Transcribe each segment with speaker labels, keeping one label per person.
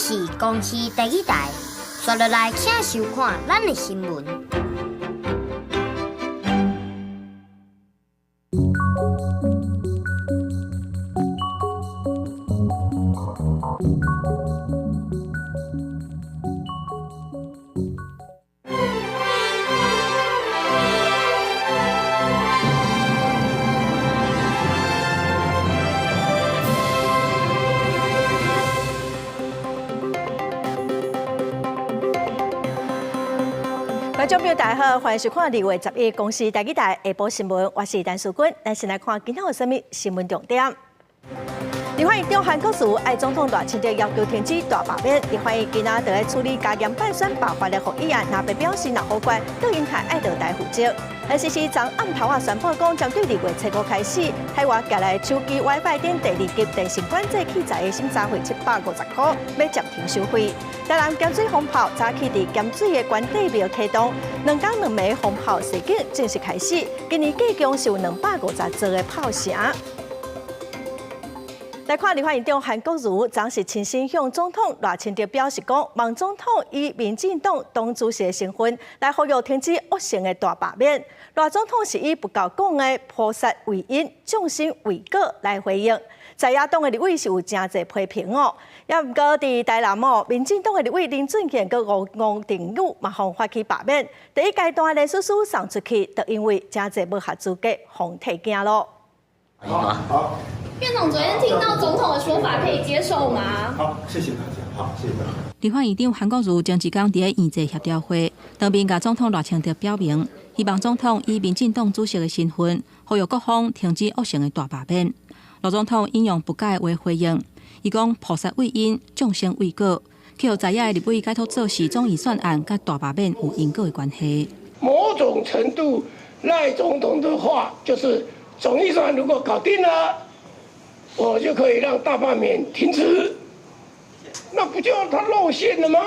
Speaker 1: 是公视第一台，刷落来请收看咱的新闻。
Speaker 2: 观众朋友，大家好，欢迎收看2月11日公视第一台下晡新闻，我是陈淑君。咱先来看今天有什么新闻重点。立法院中韩国瑜爱总统大清的要求停止大罢免，立法院今仔就来处理加严办选罢法的复议案，那被表示若好关对英台爱落台负责。NCC 昨暗头宣布讲，将对2月7日开始，海外寄来手机 WiFi 等第2级电信管制器材的审查费750块，要暂停收费。台南咸水风炮早起伫咸水的关帝庙启动，2天2枚风炮示警正式开始。今年计共是有250座的炮声。来看立法院中韩国瑜昨是亲身向总统赖清德表示讲，望总统以民进党党主席的身份来呼吁停止恶性的大罢免。赖总统是以不够讲的菩萨为因，众生为果来回应。在野党的立委是有真侪批评哦，也毋过伫台南哦，民进党的立委林俊贤佮吴定宇嘛，互发起罢免。第一阶段的书送出去，就因为真侪无合资格，互提件咯。
Speaker 3: 好。院长昨天听到总统的说法，可以接受吗？
Speaker 4: 好，谢谢大家。好，谢谢大家。
Speaker 5: 立法院长韩国瑜前一天伫个议制协调会，当面甲总统赖清德表明，希望总统以民进党主席的身份，呼吁各方停止恶性的大罢免。赖总统引用不改的话回应，伊讲菩萨为因，众生为果，去互在野的立委解脱做事总预算案甲大罢免有因果的关系。
Speaker 6: 某种程度，赖总统的话就是总预算如果搞定了。我就可以让大罢免停止，那不就他露馅了吗？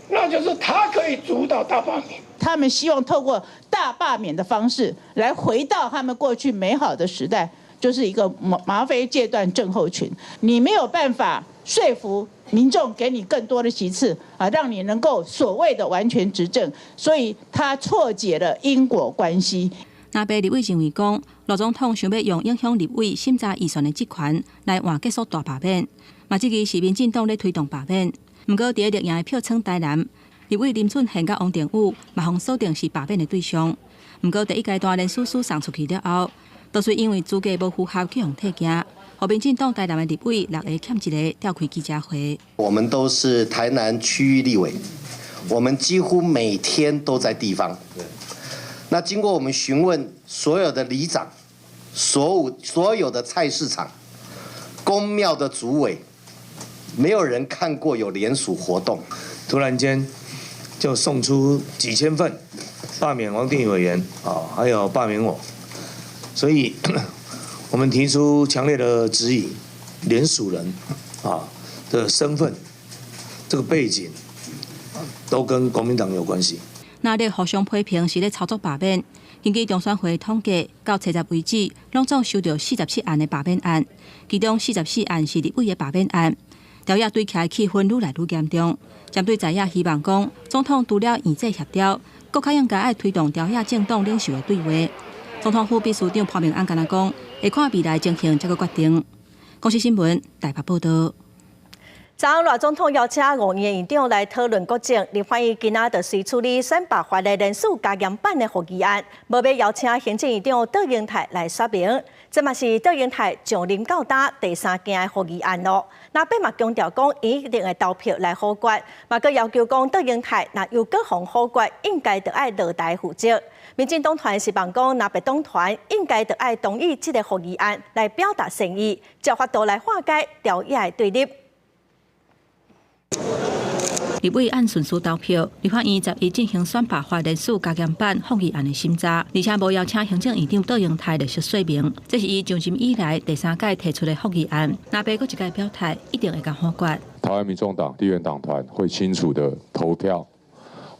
Speaker 6: 那就是他可以主导大罢免。
Speaker 7: 他们希望透过大罢免的方式来回到他们过去美好的时代，就是一个麻肥戒断症候群。你没有办法说服民众给你更多的席次啊，让你能够所谓的完全执政，所以他错解了因果关系。
Speaker 5: 那被立委认为讲，赖总统想要用影响立委审查预算的职权来换结束大罢免，嘛这个是民进党咧推动罢免。不过，伫个立院的票仓台南，立委林俊宪甲王定宇嘛互锁定是罢免的对象。不过，第一阶段连书送出去了后，都是因为资格无符合去互退件，互民进党台南的立委6个欠一个召开记者会。
Speaker 8: 我们都是台南区域立委，我们几乎每天都在地方。那经过我们询问所有的里长、所有的菜市场、公庙的主委，没有人看过有联署活动。
Speaker 4: 突然间就送出几千份罢免王定宇委员啊，还有罢免我，所以我们提出强烈的质疑，联署人啊的身份、这个背景都跟国民党有关系。
Speaker 5: 那咧互相批评是咧操作罢免。根据中选会统计，到7日为止，拢总收到47案的罢免案，其中44案是立委的罢免案。朝野对起的气氛愈来愈严重。针对在野希望讲，总统除了议制协调，更较应该爱推动朝野政党领袖的对话。总统府秘书长潘明安敢讲，会看未来情形才个决定。公视新闻台北报道。
Speaker 2: 昨赖总统邀请5院院长来讨论国政，立法院今仔就随处理选罢法的人数加严版的复议案，无要邀请行政院长杜英泰来说明。这嘛是杜英泰上任到打第3件的复议案咯。那边嘛强调讲，伊一定会投票来否决，嘛佮要求讲杜英泰若有各项否决，应该就爱落台负责。民进党团是望讲，若别党团应该就爱同意这个复议案来表达诚意，照法度来化解朝野的对立。
Speaker 5: 立委按顺序投票，立法院11进行选罢法人数加减版复议案的审查，而且无邀请行政院长杜英泰来说明，这是伊上任以来第3届提出的复议案。若被佫一届表态，一定会甲否决。
Speaker 9: 台湾民众党地院党团会清楚的投票，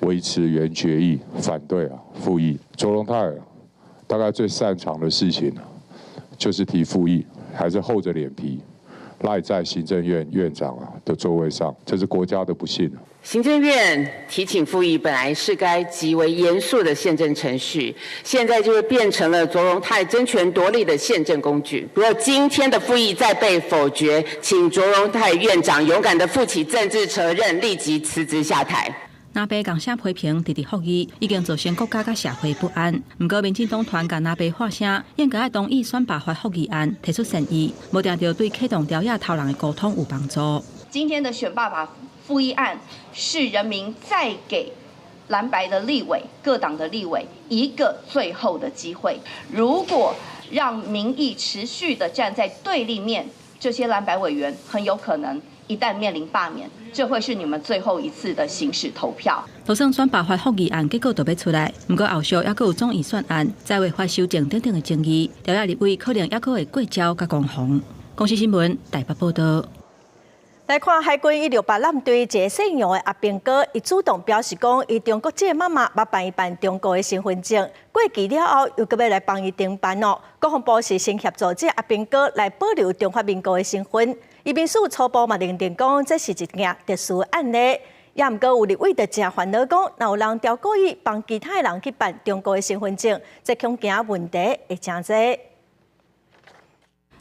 Speaker 9: 维持原决议，反对复议。卓荣泰大概最擅长的事情就是提复议，还是厚着脸皮赖在行政院院长的座位上，这是国家的不幸。
Speaker 10: 行政院提请复议本来是该极为严肃的宪政程序，现在就会变成了卓荣泰争权夺利的宪政工具。如果今天的复议再被否决，请卓荣泰院长勇敢地负起政治责任，立即辞职下台。
Speaker 5: 那边共声批评直直复议，已经造成国家甲社会不安。不过，民进党团甲那边发声，应该同意选罢法复议案提出善意，无定着对启动调查偷人的沟通有帮助。
Speaker 11: 今天的选罢法复议案是人民再给蓝白的立委、各党的立委一个最后的机会。如果让民意持续的站在对立面，这些蓝白委员很有可能一旦面临罢免，这会是你们最后一次的行使投票。
Speaker 5: 就算选罢法复议案结果都要出来，不过后续还佫有总预算案、在违法修正等等的争议，调查立委可能还佫会过招甲攻防。公视新闻台北报道。
Speaker 2: 来看海军168舰队一个姓杨的阿兵哥，伊主动表示讲，伊中国籍的妈妈捌办一办中国的身份证，过期了后又搁要来帮伊订办哦。国防部是先协助这阿兵哥来保留中华民国的身份。移民署初步嘛认定讲，这是一件特殊案例。也毋过有立委就真烦恼讲，若有人调故意帮其他人去办中国的身份证，这恐惊问题会真侪。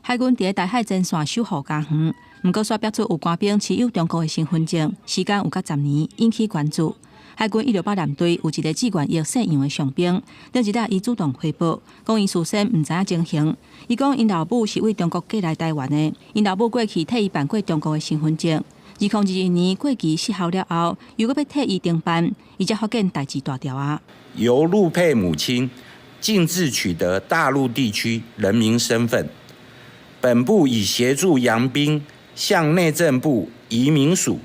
Speaker 5: 海军伫台海前线守护加远。不过，却标出有官兵持有中国的身份证，时间有到10年，引起关注。海军168舰队有一个志愿役姓杨的上兵，顶一日伊主动汇报，讲伊事先毋知影情形。伊讲因老母是为中国寄来台湾的，因老母过去替伊办过中国的身份证，2021年过期失效了后，又搁要替伊订办，伊才发现代志大条啊。
Speaker 12: 由陆配母亲径自取得大陆地区人民身份，本部已协助杨兵向内政部移民署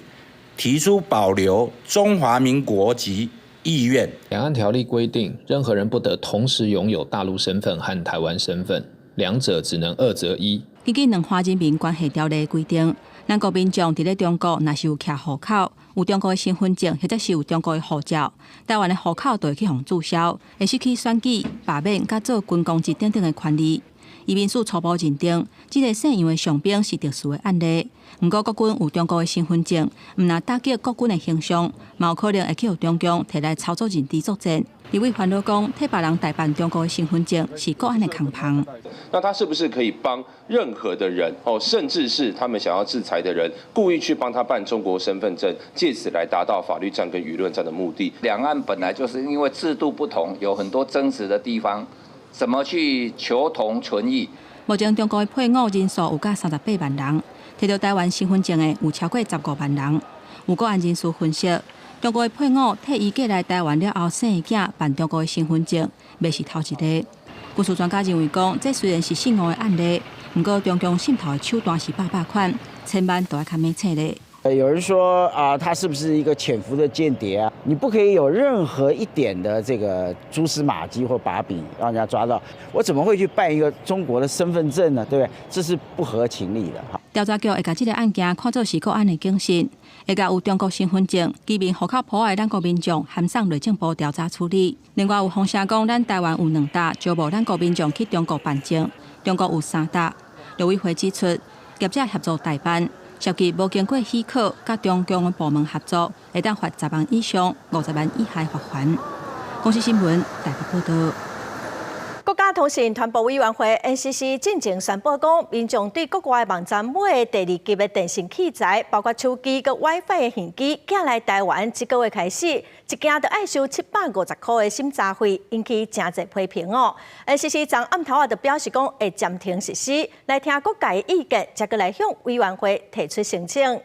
Speaker 12: 提出保留中华民国籍意愿。
Speaker 13: 两岸条例规定，任何人不得同时拥有大陆身份和台湾身份，两者只能2择1。
Speaker 5: 根据两华人民关系条例规定，咱国民众伫咧中国，若是有徛户口、有中国的身份证，或者是有中国的护照，台湾的户口就会去互注销，会失去选举、罢免、甲做军公职等等的权利。移民署初步认定，这个姓杨的上兵是特殊的案例。不过，国军有中国的身份证，毋但打击国军的形象，嘛有可能会去互中共摕来操作认知作战。立委烦恼讲，替别人代办中国的身份证是国安的空旁。
Speaker 14: 那他是不是可以帮任何的人甚至是他们想要制裁的人，故意去帮他办中国身份证，借此来达到法律战跟舆论战的目的？
Speaker 15: 两岸本来就是因为制度不同，有很多争执的地方。怎么去求同存异？
Speaker 5: 目前中国的配偶人数有到38万人，摕到台湾身份证的有超过15万人。有国安人士分析，中国的配偶替伊寄来台湾了后生的囝办中国的身份证，未是头一个。军事专家认为讲，这虽然是姓吴的案例，不过中共渗透的手段是百款，千万都要看明切咧。
Speaker 16: 有人说他是不是一个潜伏的间谍啊？你不可以有任何一点的这个蛛丝马迹或把柄让人家抓到。我怎么会去办一个中国的身份证呢？对不对？这是不合情理的。
Speaker 5: 调查局会把这个案件看作是国安的警示，会把有中国身份证、居民户口破坏咱国民众函送内政部调查处理。另外有风声讲，咱台湾有2搭招募咱国民众去中国办证，中国有3搭。陆委会指出，业者协助代办。涉及无经过许可，甲中共的部门合作，会当罚10万以上50万以下罚款。公视新闻台北报道。
Speaker 2: 国家通信传播委员会 NCC 进前宣布讲，民众对国外网站买的第2级的电信器材，包括手机、佮 WiFi 的现机，寄来台湾，这个月开始，一件就要收750块的审查费，引起真侪批评哦。NCC 昨暗头就表示讲，会暂停实施，来听各界意见，才过来向委员会提出申请。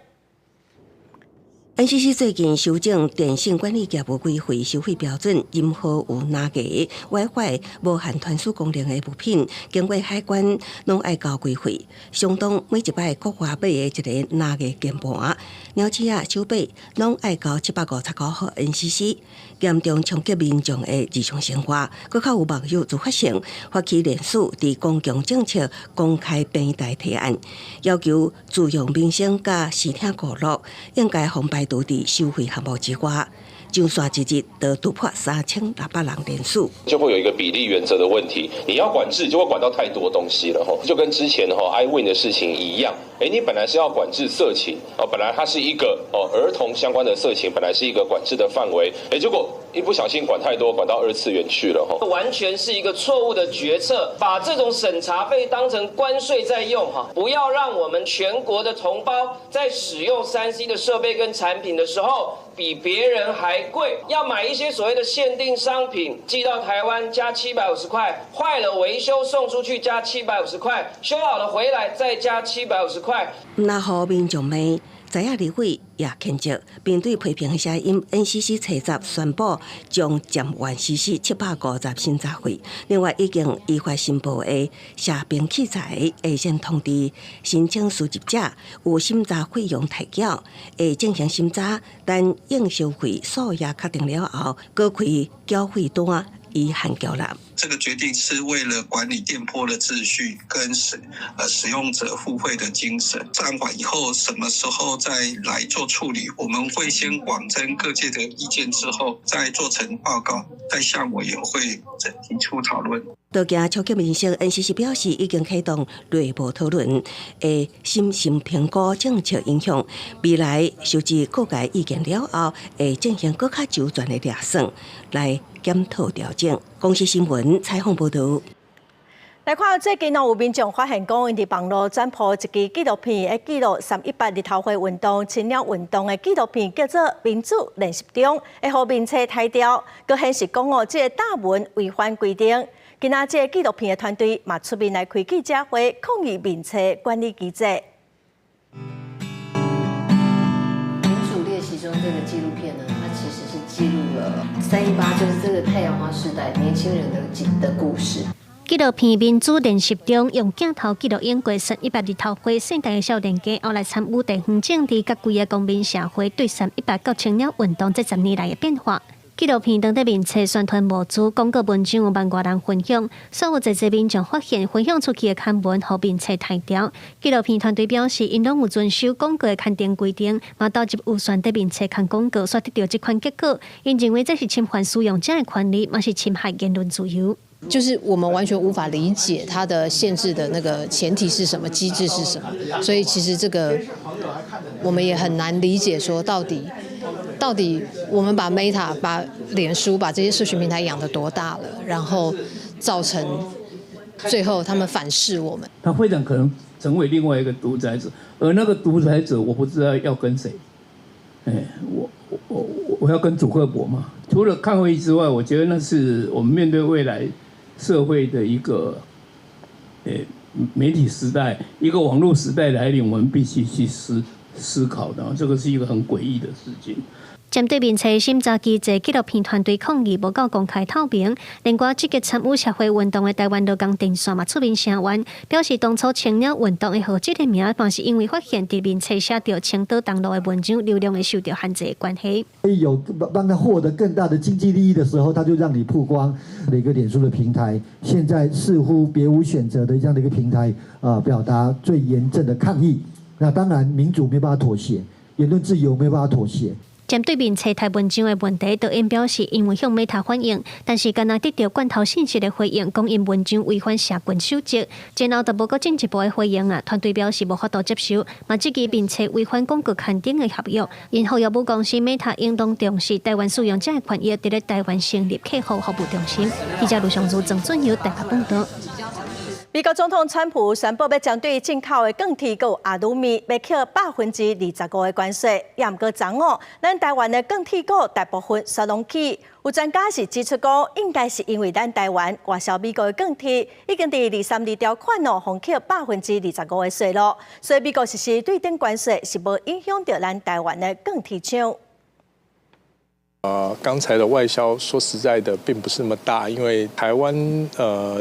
Speaker 17: NCC 最近修正电信管理业务规费收费标准，任何有拿价 WiFi 无限传输功能的物品，经过海关拢爱交规费，相当每一摆国外买的一个拿价键盘、鸟鼠啊、手表拢爱交759块 NCC， 严重冲击民众的日常生活。搁较有网友就发现，发起联署伫公共政策公开平台提案，要求自用民生甲视听娱乐应该防排除伫收费项目之外，上线一日就突破3600人连署，
Speaker 14: 就会有一个比例原则的问题。你要管制，就会管到太多东西了就跟之前iWin 的事情一样。你本来是要管制色情本来它是一个儿童相关的色情，本来是一个管制的范围，结果一不小心管太多，管到2次元去了
Speaker 18: 完全是一个错误的决策，把这种审查费当成关税在用不要让我们全国的同胞在使用3C 的设备跟产品的时候比别人还贵，要买一些所谓的限定商品，寄到台湾加750块，坏了维修送出去加750块，修好了回来再加750块。
Speaker 17: 那好，民众们知影立委也谴责，并对批评的声音 NCC 采集宣布将暂缓实施750新查费。另外，已经依法申报的射频器材会先通知申请输入者有审查费用提缴，会进行审查，但应收费数额确定了后，搁开缴费单以函交纳。
Speaker 19: 这个决定是为了管理电波的秩序跟使用者付费的精神。暂缓以后什么时候再来做处理，我们会先广征各界的意见之后，再做成报告，再向委员会提出讨论。
Speaker 17: 道家超级民生 NCC 表示，已经启动内部讨论，会审慎评估政策影响，未来收集各界意见了后，会进行更加周全的量算来检讨调整。公司新闻采访报道。
Speaker 2: 来看最近有民众发现讲，因伫网络转播一支纪录片，会记录318日头会运动、青鸟运动的纪录片，叫做《民主练习中》，会互民车抬掉，佮显示讲这个大文违反规定。今仔这个纪录片的团队嘛出面来开记者会，抗议民车管理机制。
Speaker 20: 民主练习中这个纪录片呢，它其实是记录了318，就是这个太阳花时代年轻人的故事。
Speaker 21: 纪录片《民主练习中》用镜头记录英国318日头会盛大的少年家，后来参与地方政治，甲规个公民社会对318到青鸟运动这10年来的变化。纪录片当地面册宣传物资广告文章有万多人分享，所有侪民众发现分享出去的刊文互面册抬掉。纪录片团队表示，因拢有遵守广告的刊登规定，嘛投入预算在面册刊广告，所得到这款结果。因认为这是侵犯使用者的权利，嘛是侵害言论自由。
Speaker 22: 就是我们完全无法理解它的限制的那个前提是什么，机制是什么，所以其实这个我们也很难理解，说到底我们把 Meta、把脸书、把这些社群平台养得多大了，然后造成最后他们反噬我们。
Speaker 6: 他会长可能成为另外一个独裁者，而那个独裁者我不知道要跟谁。我要跟祖克伯嘛？除了抗议之外，我觉得那是我们面对未来社会的一个媒体时代，一个网络时代来临，我们必须去思考的。这个是一个很诡异的事情。
Speaker 21: 针对面册审查机制，纪录片团队抗议无够公开透明。另外，积极参与社会运动的台湾劳工电线嘛出面声援，表示当初青鸟运动的号这个名，嘛是因为发现伫面册写到青岛东路的文章流量会受到限制的关系。
Speaker 23: 有帮他获得更大的经济利益的时候，他就让你曝光的一个脸书的平台，现在似乎别无选择的这样的一个平台表达最严正的抗议。那当然，民主没办法妥协，言论自由没办法妥协。
Speaker 21: 针对面册台文章的问题，导演表示，因为向Meta反映，但是敢若得到罐头信息的回应，讲因文章违反社群守则，然后就无过进一步的回应啊。团队表示无法度接受，嘛这支面册违反广告刊登的合约，然后要母公司Meta应当重视台湾使用者的权益，伫咧台湾成立客户服务中心。记者卢尚如、郑俊尧台北报道。
Speaker 2: 美国总统川普宣布要针对进口的钢铁和阿鲁米要扣25%的关税，也毋过昨午，咱台湾的钢铁股大部分刷拢起。有专家是指出讲，应该是因为咱台湾外销美国的钢铁已经伫232条款封扣25%的税咯，所以美国实施对等关税是无影响到咱台湾的钢铁厂。
Speaker 24: 刚才的外销说实在的并不是那么大，因为台湾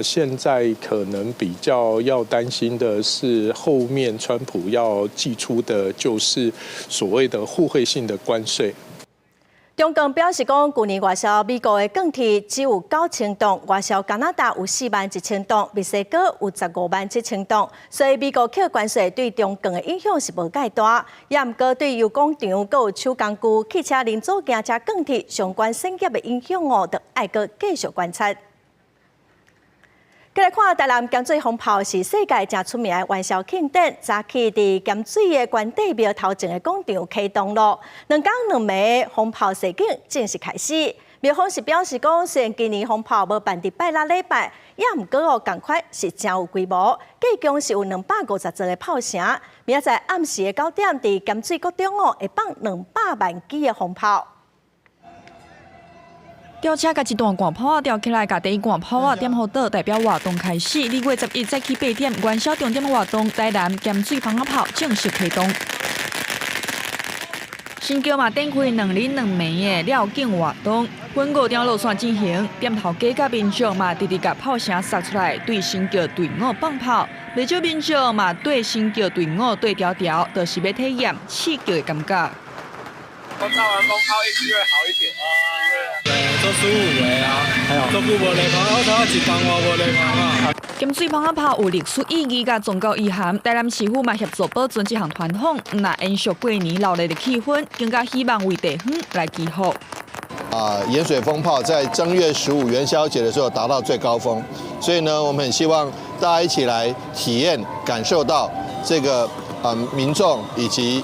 Speaker 24: 现在可能比较要担心的是后面川普要祭出的就是所谓的互惠性的关税。
Speaker 2: 中共表示讲，去年外销美国的钢铁只有9000吨，外销加拿大有41000吨，墨西哥有157,000吨，所以美国扣关税对中共的影响是无介大。也毋过对油工厂、佮有手工具、汽车零组件、加钢铁相关产业的影响就爱搁继续观察。再来看台南咸水风炮是世界正出名的元宵庆典，早起伫咸水的关帝庙头前的广场启动咯。2天2暝的风炮射景正式开始。庙方是表示讲，虽然今年风炮无办伫拜六礼拜，也毋过哦，同款是真有规模，计共是有250座的炮声。明仔载暗时的9点，伫咸水国中哦，会放200万支的风炮。
Speaker 1: 吊车甲一段挂炮吊起来，甲第一挂炮点好倒，代表活动开始。2月11早起8点，元宵重点活动台南咸水放炮正式启动。新桥嘛展开2日2暝的绕境活动，本5条路线进行。店头街甲民众嘛直直甲炮声杀出来，对新桥队伍放炮。不少民众嘛对新桥队伍对调调，就是要体验刺激的感觉。
Speaker 3: 我炸完风炮一直会好一点。做15个啊，做久无来放，我头一帮我无来放啊。
Speaker 1: 咸水放炮有历史意义甲宗教意涵，台南市府嘛协助保存这项传统，那延续过年热烈的气氛，更加希望为地方来祈福。
Speaker 7: 盐水风炮在正月15元宵节的时候达到最高峰，所以呢，我们很希望大家一起来体验、感受到这个民众以及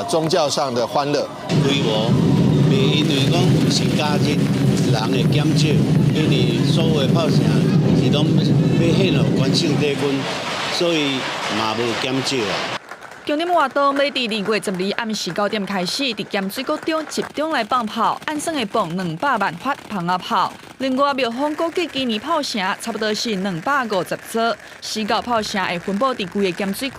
Speaker 7: 宗教上的欢乐。
Speaker 8: 规模袂因为讲是假日人会减少，因为所有的炮声是拢要献予关圣帝君，所以嘛无减少啊。
Speaker 1: 重点活动要伫2月12日暗时9点开始，伫咸水国中集中来放炮，按算会放200万发放炮。另外，庙方估计今年炮声差不多是250座，4到炮声会分布伫规个咸水区，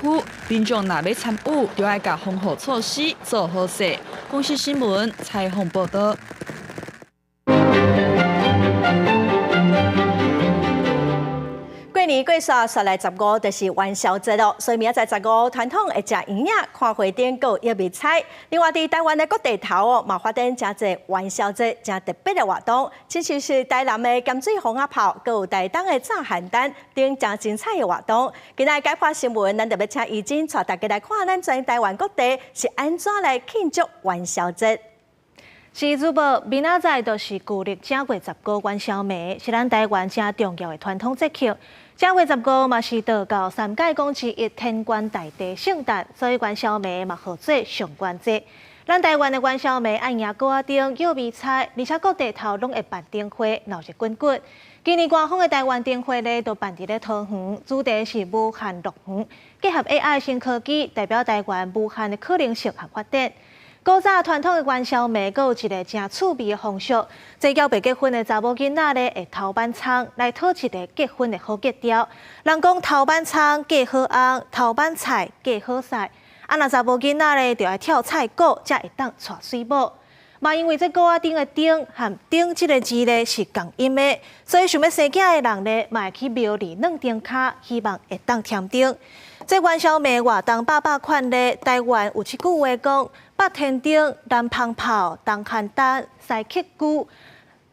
Speaker 1: 民众若要参与，就要甲防护措施做好势。公视新闻采访报道。
Speaker 2: 过年过煞来15，就是元宵节咯，所以明仔载15传统会食圆仔、看花灯、有叶米菜。另外，伫台湾的各地头哦，嘛发展真侪元宵节真特别的活动，亲像是台南的咸水风炮，佮有台东的炸邯郸等真精彩的活动。今日解发新闻，咱特别请义诊带大家来看，咱全台湾各地是安怎来庆祝元宵节。是主播，明仔载就是旧历正月15元宵暝，是咱台湾正重要的传统节气。正月15嘛是道教三界公之一天官大帝圣诞，所以元宵暝嘛号做上元节。咱台湾的元宵暝按野糕丁、玉米菜，而且各地头拢会办灯花，闹热滚滚。今年官方的台湾灯花呢，都办伫咧桃园，主题是无限乐园，结合 AI 新科技，代表台湾无限的可能性和发展。古早传统的元宵暝，佫有一个真趣味的风俗，这交未结婚的查某囡仔咧，会头班仓来讨一个结婚的好吉兆。人讲头班仓嫁好翁，头班菜嫁好婿。若查某囡仔咧，就要跳菜鼓，才会当娶水某。嘛，因为这鼓仔顶的顶和顶这个字咧是共音的，所以想要生囝的人咧，嘛会去庙里弄顶卡，希望会当添丁。这元宵暝活动百款咧，台湾有一句话讲：北天顶、南放炮、东邯郸、西乞龟、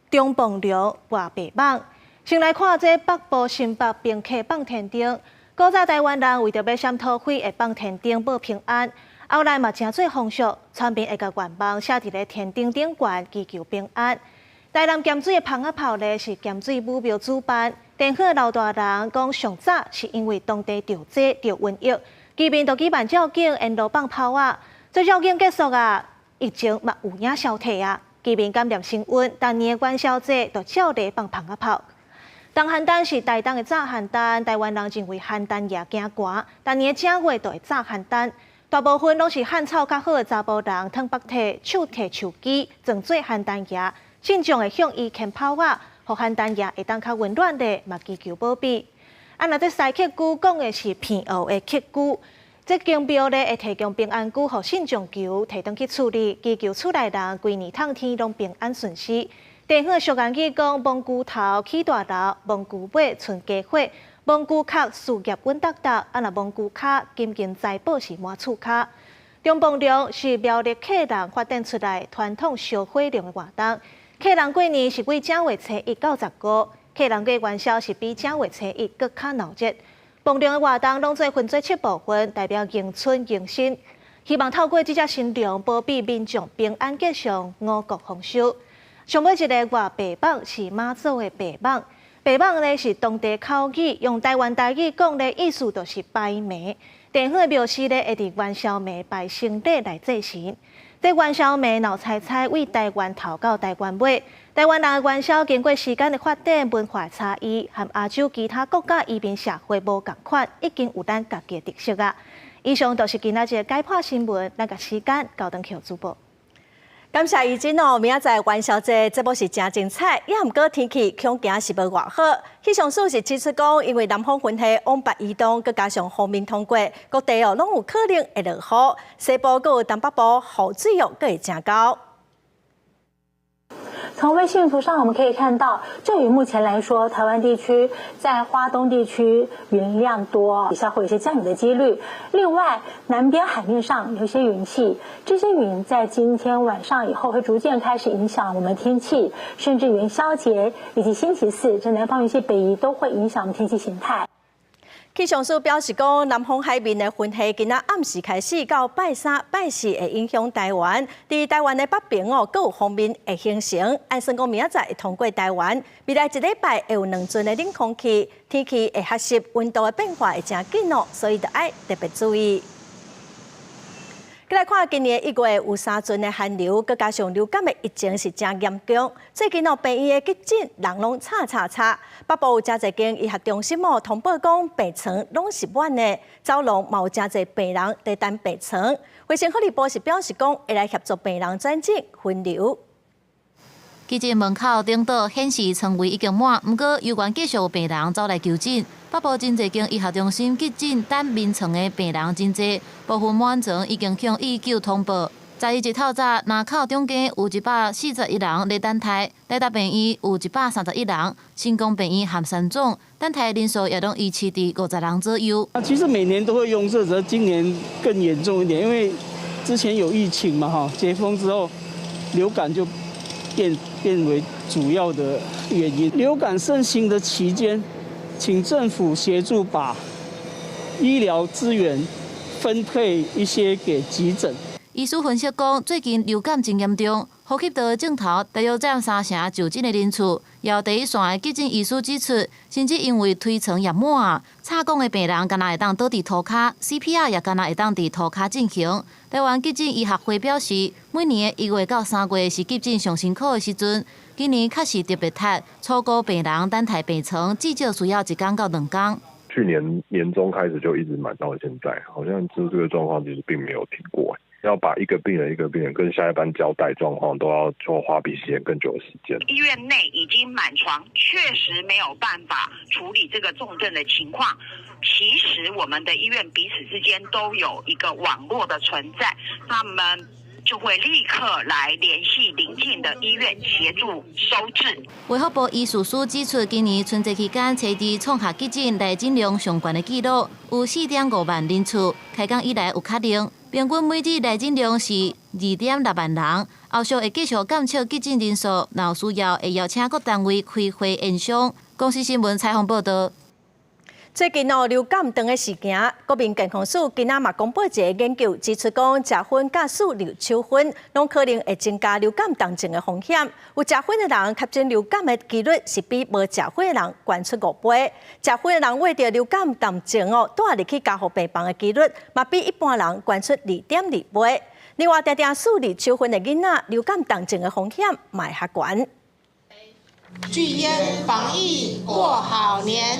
Speaker 2: 中蹦流、外白蠓。先来看这北部新北并客放天顶。古早台湾人为着要闪土匪，会放天顶保平安。后来嘛，真做风俗，村民会甲愿望写伫咧天顶顶悬，祈求平安。台南咸水的放炮咧，是咸水武庙主办。地方的老大人讲，上早是因为当地着灾着瘟疫，居民就举办照景，沿路放炮啊。这照景结束啊，疫情嘛有影消退啊。居民感染升温，当年的元宵节就照例放炮。东邯郸是台东的炸邯郸，台湾人认为邯郸夜惊寒，当年正月就会炸邯郸。大部分拢是汉草较好的查甫人，汤北体、手提手机，装做邯郸夜，信众会向伊献炮啊。互邯郸夜会当较温暖的，嘛祈求保庇。若这西乞龟讲的是骗学的乞龟，这经庙咧会提供平安龟，互信众求提登去处理，祈求厝内人规年烫天拢平安顺遂。地方俗言语讲：蒙龟头起大楼，蒙龟尾存家伙，蒙龟壳事业稳达达，若蒙龟骹金银财宝是满厝骹。中蹦龙是苗栗客人发展出来传统烧火龙的活动。客人过年是为正月初1到15，客人过元宵是比正月初1更较闹热。蹦龙的活动拢做分做7部分，代表迎春迎新，希望透过这只新龙保庇民众平安吉祥、五谷丰收。上尾一个外白蠓是妈祖的白蠓，白网呢是当地口语，用台湾台语讲的意思就是拜庙。地方的庙司呢会伫元宵庙拜神礼来祭神。在元宵庙闹彩彩为台湾头到台湾尾。台湾人的元宵经过时间的发展、文化差异，和亚洲其他国家移民社会无共款，已经有咱家己的特色啊。以上就是今仔日的解剖新闻，咱个时间交等去主播。感谢怡真哦，明仔载元宵节节目是真精彩，也毋过天气恐惊是无偌好。气象署是指出讲，因为南方云系往北移动，佮加上锋面通过，各地哦拢有可能会落雨，西部佮有东北部雨水哦佮会真高。
Speaker 4: 从卫星图上我们可以看到，就以目前来说，台湾地区在花东地区云量多，底下会有一些降雨的几率。另外，南边海面上有一些云气，这些云在今天晚上以后会逐渐开始影响我们天气，甚至元宵节以及星期四，这南方云系北移都会影响我们天气形态。
Speaker 2: 气象署表示讲，南方海面的云系今仔暗时开始到拜三、拜四会影响台湾。伫台湾的北边哦，各有锋面会形成，按算讲明仔载会通过台湾。未来一礼拜会有2阵的冷空气，天气会合适，温度的变化会真紧哦，所以就要特别注意。再来看今年1月有3阵的寒流，佮加上流感的疫情是真严重。最近哦，病院的急诊人拢吵。北部有真侪间医学中心哦，通报讲病床拢是满的，走廊嘛有真侪病人在等病床。卫生福利部是表示讲，会来协助病人转诊分流。
Speaker 9: 急诊门口顶倒显示床位已经满，不过有关继续有病人走来求诊。北部真侪间医学中心急诊等眠床的病人真侪，部分满床已经向119通报。11日透早，南口中间有141人在等待，台大病院有131人，成功病院和三总等待人数也拢维持伫50人左右。
Speaker 10: 其实每年都会用这，只是今年更严重一点，因为之前有疫情嘛，解封之后流感就变为主要的原因。流感盛行的期间，请政府协助把医疗资源分配一些给急诊。
Speaker 9: 医师分析讲，最近流感真严重，呼吸道的镜头大约占3成就诊的人次。也有第一线的急诊医师指出，甚至因为推床也满，插管的病人敢若会当倒伫涂骹 ，CPR 也敢若会当伫涂骹进行。台湾急诊医学会表示，每年的1月到3月是急诊上辛苦的时阵，今年确实特别窒，初估病人等待病床至少需要1天到2天。
Speaker 11: 去年年中开始就一直满到现在，好像这个状况其实并没有停过。要把一个病人跟下一班交代状况，都要花比时间更久的时间。
Speaker 25: 医院内已经满床，确实没有办法处理这个重症的情况。其实我们的医院彼此之间都有一个网络的存在，他们就会立刻来联系邻近的医院协助收治。
Speaker 9: 卫福部医事署指出，今年春节期间初期创下急诊来诊量上悬的纪录，有4.5万人次，开工以来有确认。平均每日来诊量是2.6万人，后续会继续减少急诊人数，若有需要会邀请各单位开会验伤。公司新闻采访报道。
Speaker 2: 最近流感长的事件，国民健康署今仔嘛公布一个研究，指出讲食薰甲数流手薰，拢可能会增加流感重症的风险。有食薰的人确诊流感的几率是比无食薰的人悬出5倍。食薰的人为着流感重症住入去加护病房的几率，嘛比一般人悬出2.2倍。另外，常常数流手薰的囡仔，流感重症的风险嘛较悬。
Speaker 26: 拒烟防疫过好年。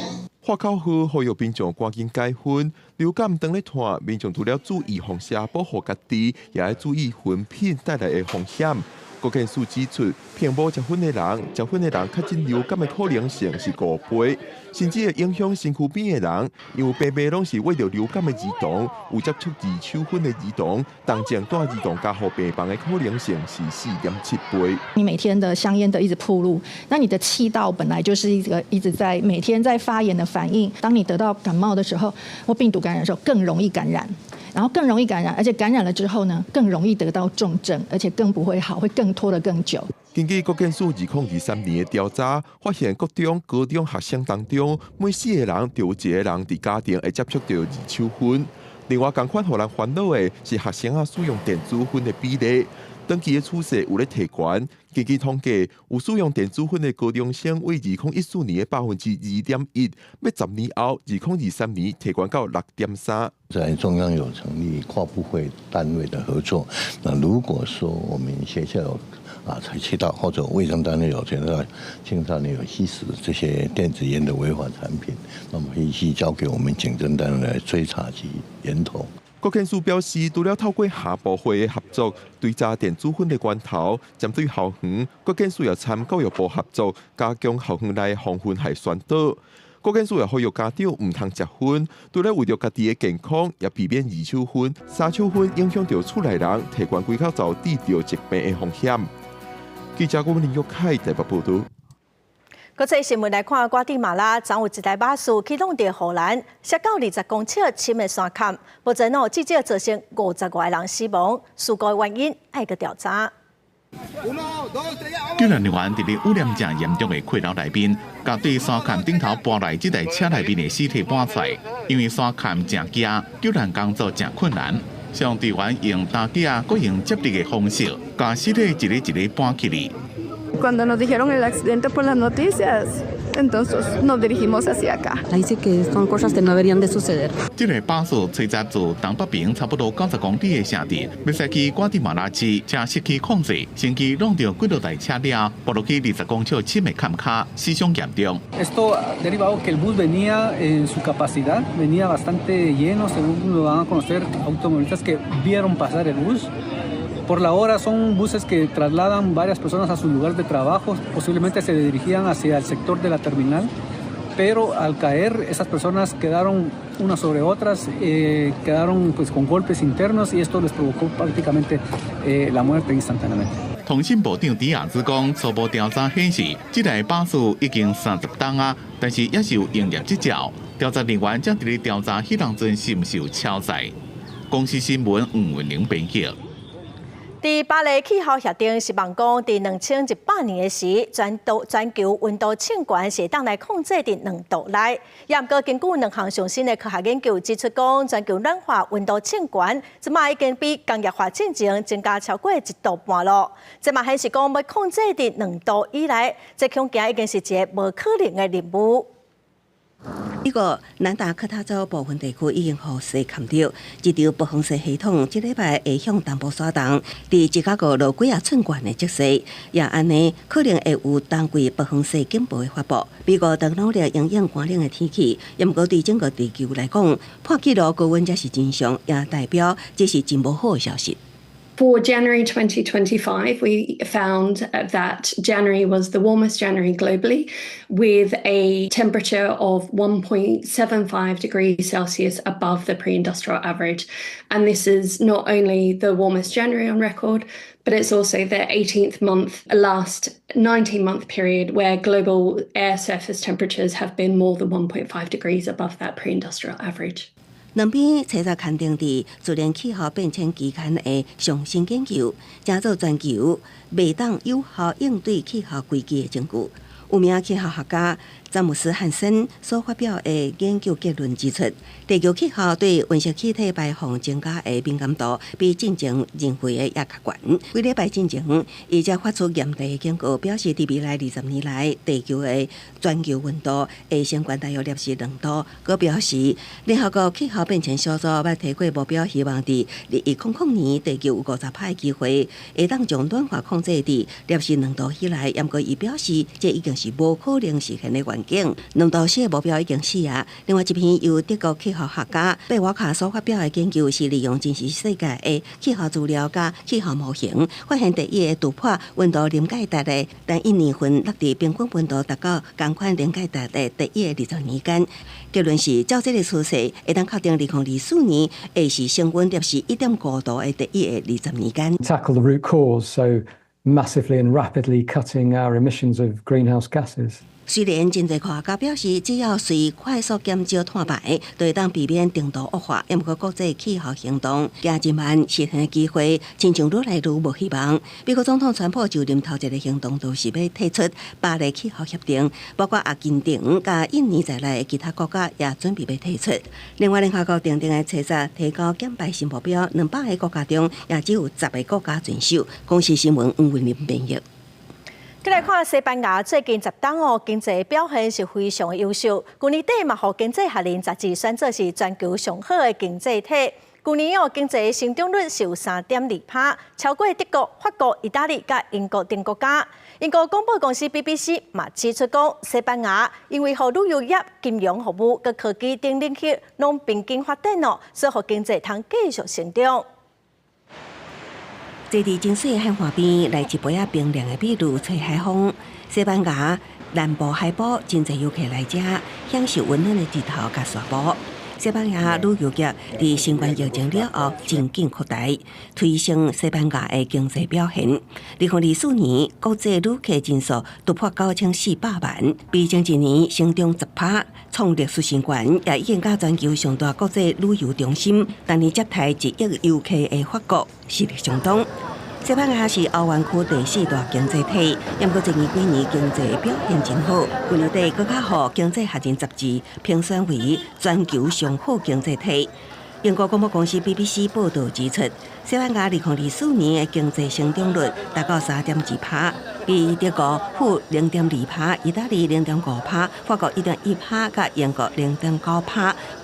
Speaker 27: 花口好，呼吁民众赶紧解薰。流感当咧拖，民众除了注意防射保护家己，也要注意薰品带来的风险。国健署指出，偏无食薰的人，确诊流感的可能性是5倍，甚至会影响身躯边的人。因为病病拢是为着流感的儿童，有接触二手薰的儿童，重症带儿童加护病房的可能性是4.7倍。
Speaker 28: 你每天的香烟的一直暴露，那你的气道本来就是一直在每天在发炎的反应。当你得到感冒的时候，或病毒感染的时候，更容易感染。然后更容易感染，而且感染了之后呢，更容易得到重症，而且更不会好，会更拖得更久。
Speaker 27: 根据国健署2023年的调查，发现国中、高中学生当中，每4个人就有1个人伫家庭会接触到二手薰。另外，同款互人烦恼的是学生使用电子烟的比例。长期的趋势有咧提悬，根据统计，有使用电子烟的高中生为2014年的2.1%，要10年后2023年提悬到6.3%。
Speaker 5: 在中央有成立跨部会单位的合作，那如果说我们学校有采取到或者卫生单位有觉得青少年有吸食这些电子烟的违法产品，那么必须交给我们警政单位来追查及源头。
Speaker 27: 国建署表示，除了透过下部会的合作对查电子烟的源头，针对校园，国建署也参教育部合作，加强校园内防烟害宣导。国建署也呼吁家长唔通食烟，除了为着家己的健康，也避免二手烟、三手烟影响到厝内人，提悬规口遭治疗疾病的风险。记者郭文林、玉凯台北报道。
Speaker 2: 国际新闻来看，瓜地马拉昨有一台巴士启动在荷兰，摔到20公尺深的山坎，目前至少造成50外人死亡，事故原因还在调查。
Speaker 12: 救援人员伫咧污染正严重的溃扰内面，甲对山坎顶头搬来这台车内面的尸体搬出来，因为山坎正惊，救援工作正困难。上队员用担架、搁用接力的方式，把尸体一个一个搬起来。
Speaker 13: Cuando nos dijeron el accidente por las noticias, entonces nos dirigimos hacia acá.
Speaker 14: Ahí dice que son cosas que no deberían de suceder.
Speaker 12: 这个巴士吹载自东北边差不多90公里的城镇，要驶去瓜地马拉市，车失去控制，先机弄到几多台车辆，跌落去20公尺深的坎卡，死伤严重。
Speaker 10: Esto derivado que el bus venía en su capacidad, venía bastante lleno, según lo van a conocer automovilistas que vieron pasar el bus. Por la hora son buses que trasladan varias personas a sus lugares de trabajo, posiblemente se dirigían hacia el sector de la terminal, pero al caer esas personas quedaron unas sobre otras, quedaron pues con golpes internos y esto les provocó prácticamente la muerte instantáneamente.
Speaker 12: 通信部长迪亚兹讲，初步调查显示，这台巴士已经30吨啊，但是也是有营业执照。调查人员正伫咧调查迄当阵是毋是有超载。公司新闻吴文玲编辑。
Speaker 2: 伫巴黎气候协定希望讲，伫2100年的时，全球温度升悬是当来控制伫2度内。也毋过，根据2项上新的科学研究指出，讲全球暖化温度升悬，即卖已经比工业化进前增加超过1度半咯。即嘛显示讲要控制伫2度以内，这恐惊已经是一个无可能的任务。
Speaker 17: 美国南达科他州部分地区已经雨势砍掉，一条北风式系统这礼拜会向东部刷动，伫芝加哥落几啊寸悬的积雪，也安尼可能会有冬季北风式警报的发布。美国正努力应应寒冷的天气，也毋过对整个地球来讲，破纪录高温才是真相，也代表这是真无好的消息。
Speaker 15: For January 2025, we found that January was the warmest January globally, with a temperature of 1.75 degrees Celsius above the pre-industrial average. And this is not only the warmest January on record, but it's also the 18th month, last 19-month period where global air surface temperatures have been more than 1.5 degrees above that pre-industrial average.
Speaker 17: 两边查查勘定伫自然气候变迁期间的上新研究，加做全球未当有效应对气候危机的证据。有名气候学家詹姆斯·汉森所发表的研究结论指出，地球气候对温室气体排放增加的敏感度比进前认为的也较悬。几礼拜进前，伊才发出严厉的警告，表示伫未来20年来，地球的全球温度会升悬大约摄氏2度。佮表示，联合国气候变迁小组要提过目标，希望伫2000年地球有50%的机会会当将暖化控制伫摄氏2度以内。不过，伊表示，这已经是无可能实现的愿景，2度C的目标已经死啊。另外一篇由德国气候学家贝瓦卡所发表的研究是利用真实世界的气候资料加气候模型，发现第一个突破温度临界值的，但1年份落地平均温度达到同款临界值的第一个20年间。结论是，照这个趋势，会当确定2024年会是升温摄氏1.5度的第一个20年间。
Speaker 16: Tackle the root cause, so massively and rapidly cutting our emissions of greenhouse gases.
Speaker 17: 虽然真侪科学家表示，只要随快速减少碳排，就会当避免程度恶化。不过，国际气候行动行真慢，实现的机会亲像愈来愈无希望。美国总统川普就任头一个行动，就是要提出巴黎气候协定，包括阿根廷、加印尼在内的其他国家也准备要提出。另外，联合国定定的测试提高减排新目标，200个国家中也只有10个国家遵守。公司新闻黄文林编译。
Speaker 2: 再来看西班牙最近10档经济表现是非常的优秀。去年底嘛，互经济学人杂志选做是全球上好的经济体。去年经济成长率是有3.2%，超过德国、法国、意大利甲英国等国家。英国广播公司 BBC 嘛指出讲，西班牙因为互旅游业、金融服务、佮科技等领域拢并肩发展所以互经济通继续成长。
Speaker 17: 坐伫真水的海岸边，来一杯冰凉的秘鲁吹海风。西班牙南部海堡真侪游客来遮，享受温暖的日头甲沙漠。西班牙旅游业伫新冠疫情了后真紧扩大，推升西班牙的经济表现。2024年国际旅客人数突破9400万，比前一年成长10%，创历史新高，也已经甲全球上大国际旅游中心，当年接待1亿游客的法国实力相当。西班牙是欧元区第4大经济体，不过前几年经济表现真好，去年底更加获经济学人杂志评选为全球上好经济体。英国广播公司 BBC 报道指出，西班牙2024年的经济成长率达到3.2%，比德国负0.2%、意大利0.5%、法国1.1%、甲英国0.9%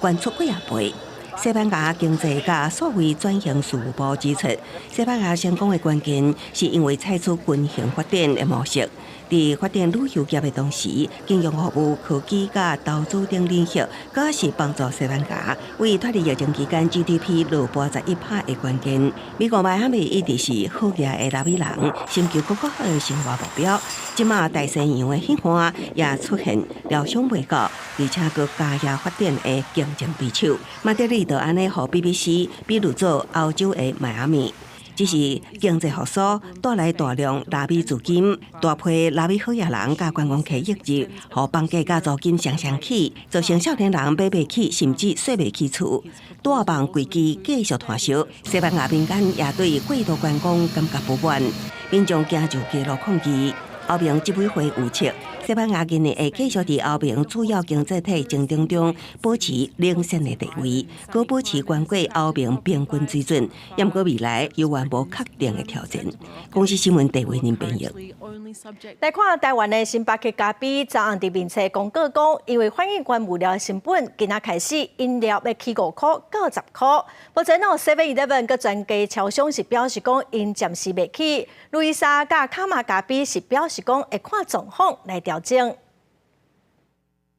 Speaker 17: 高出几啊倍。西班牙经济甲数位转型事务部指出，西班牙成功的关键是因为采取均衡发展的模式。伫发展旅游业的同时，金融服务、科技甲投资等领域，更是帮助西班牙为脱离疫情期间 GDP 落81%的关键。美国迈阿密一直是好业的拉美人，寻求更好的生活目标。即马大西洋的兴旺也出现料想未到，而且佮加热发展的竞争对手。马德里就安尼，互 BBC 比如做欧洲的迈阿密。只是经济复苏带来大量拉美资金，大批拉美好业人甲观光客涌入，互房价甲租金上起，造成少年人买不起，甚至洗不起厝，大房贵基继续摊烧。西班牙民间也对过度观光感觉不满，民众加入街头抗议。欧盟执委会预测，西班牙今年会继续伫欧盟主要经济体竞争中保持领先的地位，可保持高过欧盟平均水准。不过未来有完无确定的挑战。公司新闻地位人编译。
Speaker 2: 来看台湾的星巴克咖啡，昨暗伫面册公告讲，因为反映原物料成本，今仔开始饮料要起5块到10块。目前7-11佮全家超商是表示讲，因暂时袂起。路易莎甲卡玛咖啡是表示讲，会看状况来调整。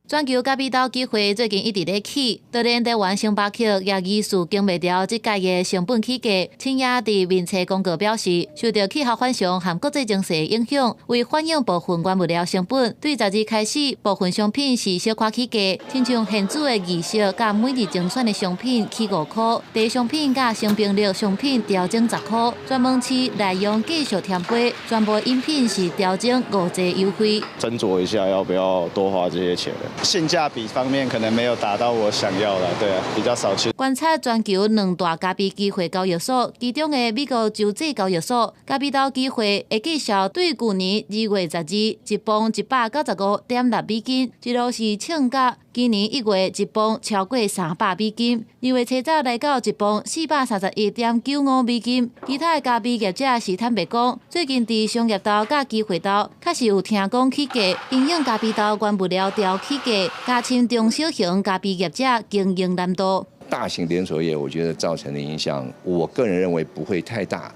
Speaker 9: 全球咖啡豆机会最近一直咧起，就连台湾星巴克也疑似经袂掉即届的成本起价。青也伫面册公告表示，受到气候反常和国际情势影响，为反映部分原物料成本，对10日开始，部分商品是小可起价，亲像现煮的二色甲每日精选的商品起5块，茶商品甲生冰绿商品调整10块，专门市内容继续添杯，全部饮品是调整5折优惠。
Speaker 6: 斟酌一下要不要多花这些钱。性价比方面可能没有达到我想要的，对啊，比较少去。
Speaker 9: 观察全球2大咖啡机会交易所，其中的美国州际交易所咖啡豆机会会继续对去年2月10日一磅195.6美金，一路是称价今年1月一磅超过300美金，2月初早来到一磅431.95美金。其他的咖啡业者是坦白讲，最近伫商业豆甲机会豆确实有听讲起价，因应咖啡豆原物料调起价，加深中小型咖啡业者经营难度。
Speaker 16: 大型连锁业，我觉得造成的影响，我个人认为不会太大。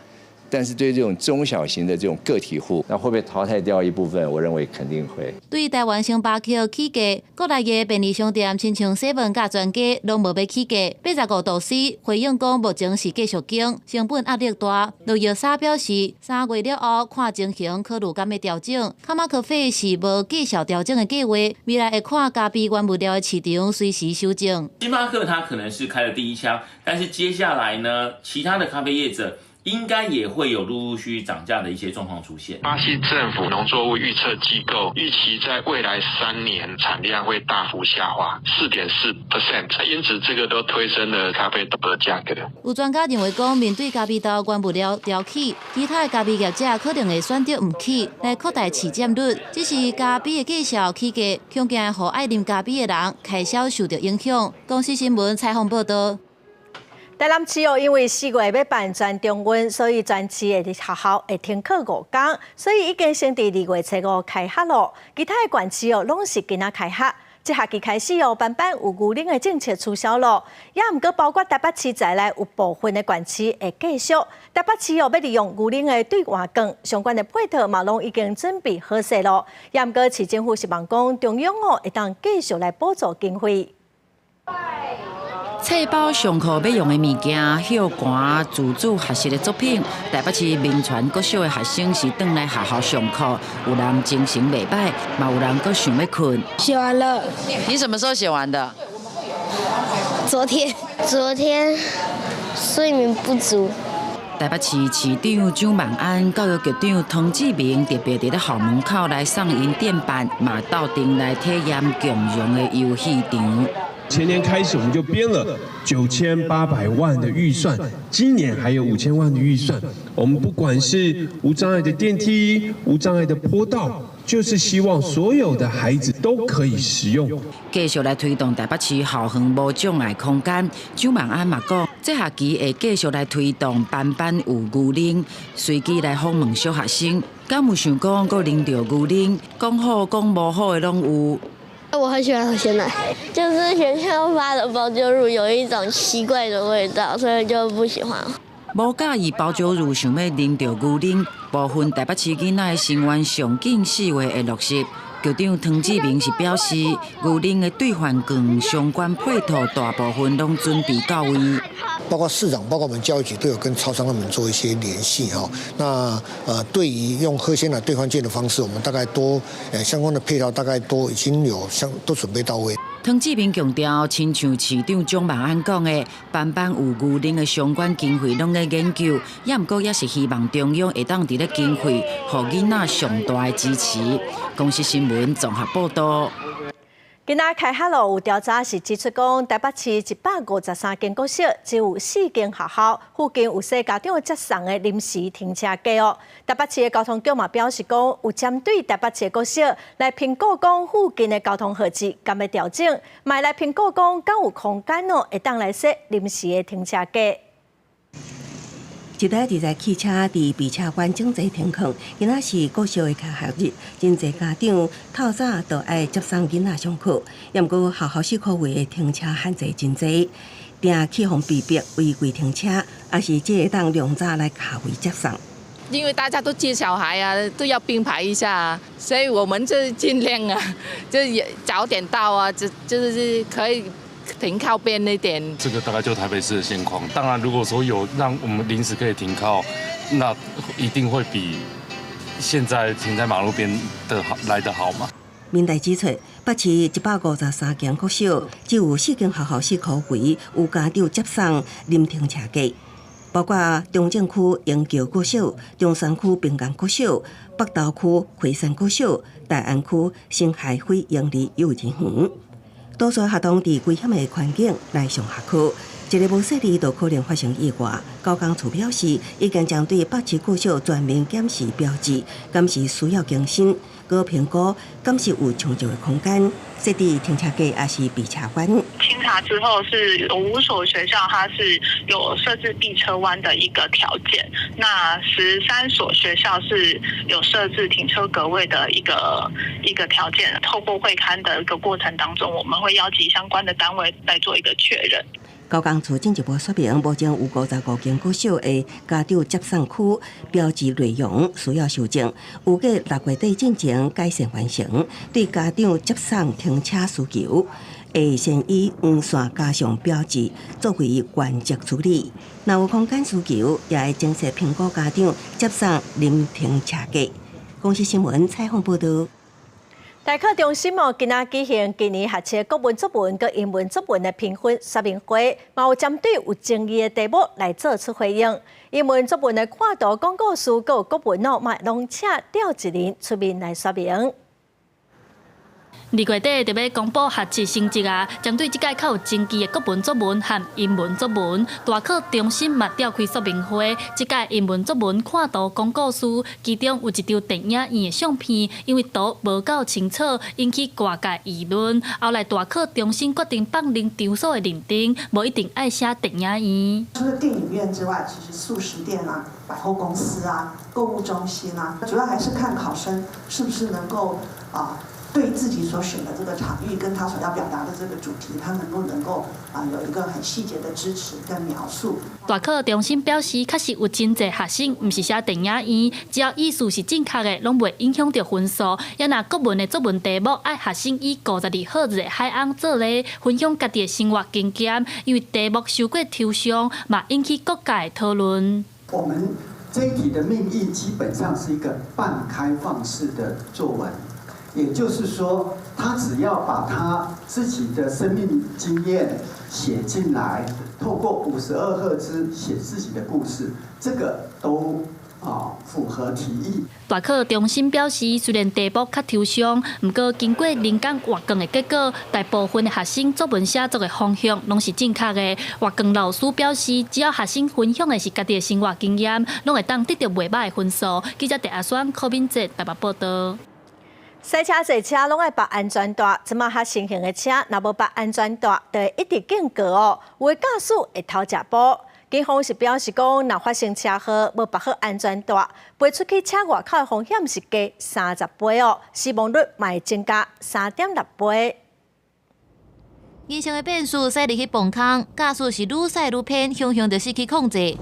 Speaker 16: 但是对这种中小型的这种个体户，那会不会淘汰掉一部分？我认为肯定会。
Speaker 9: 对台湾星巴克起价，国内的便利商店亲像7甲全家拢无要起价。85度 C 回应讲，目前是继续经，成本压力大。陆耀沙表示，3月了后看情形，考虑敢要调整。卡玛咖啡是无继续调整的计划，未来会看咖啡原物料的市场随时修正。
Speaker 18: 星巴克它可能是开了第一枪，但是接下来呢，其他的咖啡业者
Speaker 3: 应该也会有陆陆续续涨价的一些状况出现。
Speaker 18: 巴西政府农作物预测机构预期在未来3年产量会大幅下滑4.4%，因此这个都推升了咖啡豆的价格。
Speaker 9: 有专家认为讲，面对咖啡豆原物料调起，其他的咖啡业者可能会选择唔起来扩大市占率，只是咖啡的计价起价，恐惊让爱啉咖啡的人开销受到影响。公司新闻采访报道。
Speaker 2: 台南市因为4月要办全中运，所以全市的学校会停课5天，所以已经先伫2月初5开学咯。其他的县市拢是今仔开学。这学期开始班班有牛奶的政策取消咯，也毋过包括台北市在内有部分的县市会继续。台北市要利用牛奶的兑换券，相关的配套嘛拢已经准备好势咯。也毋过市政府希望讲中央会当继续来补助经费。
Speaker 19: 册包上课要用的物件、校歌、自主学习的作品，台北市民传国小的学生是转来学校上课，有人精神袂歹，嘛有人阁想要困。
Speaker 20: 写完了。
Speaker 19: 你什么时候写完的？
Speaker 20: 昨天睡眠不足。
Speaker 19: 台北市市长蒋万安、教育局长汤志明特别伫咧校门口来送因电板，嘛到场来体验共用的游戏场。
Speaker 21: 前年开始我们就编了9800万的预算，今年还有5000万的预算。我们不管是无障碍的电梯、无障碍的坡道，就是希望所有的孩子都可以使用。
Speaker 19: 继续来推动台北市校园无障碍空间。蒋万安嘛讲，这学期会继续来推动班班有牛奶，随机来访问小学生，敢有想讲阁啉着牛奶，讲好讲无好的拢有。
Speaker 20: 我很喜欢喝鲜奶，就是学校发的保酒乳有一种奇怪的味道，所以就不喜欢。
Speaker 19: 无介意保酒乳，想要啉到牛奶，部分台北市囡仔的心愿上近4月会落实。局长汤志明是表示，牛奶的兑换券相关配套大部分拢准备到位。
Speaker 22: 包括市长，包括我们教育局都有跟超商他们做一些联系哈。那对于用喝鲜奶兑换券的方式，我们大概都相关的配套大概都已经有都准备到位。
Speaker 19: 汤志明强调，亲像市长蒋万安讲的，班班有牛奶的相关经费拢在研究，也毋过也是希望中央会当伫咧经费，互囡仔上大的支持。公司新闻综合报道。
Speaker 2: 今仔开学咯，有调查是指出讲，台北市153间国小，只有4间学校附近有设家长接送的临时停车格哦。台北市的交通局嘛表示讲，有针对台北市的国小来评估讲附近的交通设置敢要调整，嘛来评估讲敢有空间哦，会当来设临时的停车格。
Speaker 17: 一台2台汽车伫备车馆整齐停靠，今仔是国小的开学日，真侪家长透早都爱接送囡仔上课，也毋过学校4科位的停车限制真侪，定起互逼迫违规停车，也是这会当量早来卡位接送。
Speaker 23: 因为大家都接小孩啊，都要并排一下啊，所以我们就尽量啊，就早点到啊，就是可以。停靠边那点，
Speaker 24: 这个大概就台北市的现况。当然，如果说有让我们临时可以停靠，那一定会比现在停在马路边的来得好嘛。
Speaker 17: 民代指出，北市153间国小，只有4间学校4科位有家长接送临停车格，包括中正区英桥国小、中山区平安国小、北投区惠山国小、大安区新海会营利幼稚园。多数学童伫危险的环境来上学课，一个无细致就可能发生意外。高工处表示，已经将对北市国小全面检视标志，敢是需要更新，搁评估敢是有充足的空间，设置停车格也是备车馆。
Speaker 25: 清查之后，是有5所学校它是有设置避车弯的一个条件，那13所学校是有设置停车格位的一个条件。透过会勘的一个过程当中，我们会邀集相关的单位来做一个确认。
Speaker 17: 高工处进一步说明，目前有55间国小的家长接送区标志内容需要修正，预计6月底进前改善完成。对家长接送停车需求，会先以黄线加上标志作为原则处理。若有空间需求，也会精细评估家长接送临停车格。公司新闻采访报道。
Speaker 2: 大考中心今仔举行今年学测国文作文佮英文作文的评分说明会，嘛有针对有争议的题目来做出回应。英文作文的看图、广告词佮国文嘛拢请调一人出面来说明。
Speaker 1: 2月底就要公布学测成绩啊！针对这届较有争议的国文作文和英文作文，大考中心嘛召开说明会。这届英文作文看图广告词，其中有一张电影院的相片，因为图无够清楚，引起外界议论。后来大考中心决定放零场所的认定，无一定爱写电影院。
Speaker 4: 除了电影院之外，其实素食店啊、百货公司啊、购物中心啊，主要还是看考生是不是能够对自己所选的这个场域跟他所要表达的这个主题，他能够有一个很细节的支持跟描述。
Speaker 1: 大考中心表示，确实有真侪学生唔是写电影院，只要意思是正确的，拢袂影响到分数。也拿国文的作文题目，爱学生以52号日的海岸做例，分享家己的生活经验，因为题目受过抽象，嘛引起各界的讨论。
Speaker 5: 我们这一题的命义基本上是一个半开放式的作文。 也就是说，他只要把他自己的生命经验写进来，透过52赫兹写自己的故事，这个都符合题意。
Speaker 1: 大考中心表示，虽然题目较抽象，不过经过人工挖光的结果，大部分的学生作文写作的方向拢是正确的。挖光老师表示，只要学生分享的是家己的生活经验，拢会当得到袂歹的分数。记者陈阿选、柯敏哲台北报道。
Speaker 2: 赛车坐车拢爱绑安全带，即马较新型的车，若无绑安全带，就会一直警告哦，有的驾驶会偷食补。警方是表示讲，若发生车祸无绑好安全带，飞出去车外口的风险是加30倍哦，死亡率嘛会增加3.6倍。
Speaker 9: 人生的变数驶入去崩坑，驾驶是愈驶愈偏，常常就失去控制。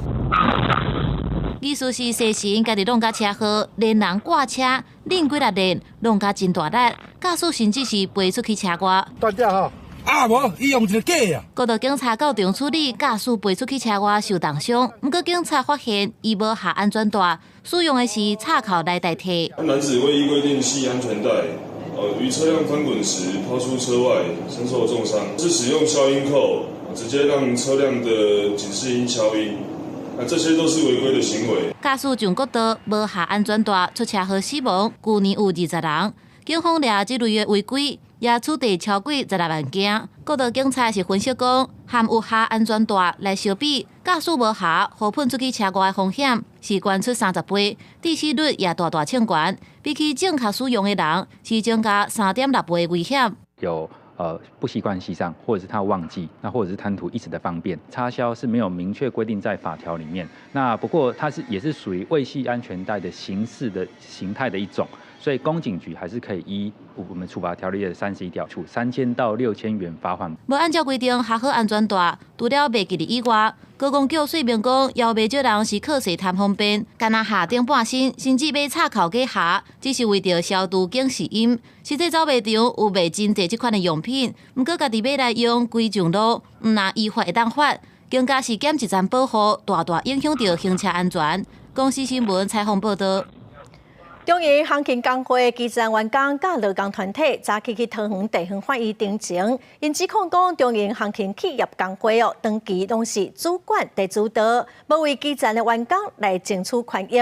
Speaker 9: 意思是细时家己弄甲车祸，连人挂车，拎几6年，弄甲真大力，驾驶甚至是飞出去车外。
Speaker 7: 断掉吼！啊无，伊用一个假啊！
Speaker 9: 交到警察到场处理，驾驶飞出去车外受重伤。不过警察发现伊无下安全带，使用的是插扣来代替。
Speaker 8: 男子未依规定系安全带，于车辆翻滚时抛出车外，身受重伤。是使用消音扣，直接让车辆的警示音消音。 这些都是违规的行为。
Speaker 9: 驾驶上国道无下安全带，出车祸死亡，去年有20人。警方抓这类的违规，也处罚超过16万件。国道警察是分析讲，含有下安全带来相比，驾驶无下，互喷出去车外的风险是悬出30倍，致死率也大抢悬。比起正确使用的人，是增加3.6倍的危险。
Speaker 11: 有。 不习惯系上，或者是他忘记，那或者是贪图一时的方便，插销是没有明确规定在法条里面。那不过它也是属于未系安全带的形态的一种，所以公警局还是可以依我们处罚条例的31条处3000到6000元罚款。
Speaker 9: 无按照规定下好安全带，除了袂记得以外，高公局说明讲，也袂少人是靠势贪方便，干那下顶半身，甚至买插扣假下，只是为着消毒警示音。实际走卖场有卖真侪这款的用品，毋过家己买来用归上路，毋若依法会当罚。更加是减一层保护，大影响到行车安全。公司新闻采访报道。
Speaker 2: 中营航勤工会基层员工甲劳工团体早起去桃园地方法院定情，因指控讲中营航勤企业工会长期拢是主管在主导，无为基层的员工来争取权益。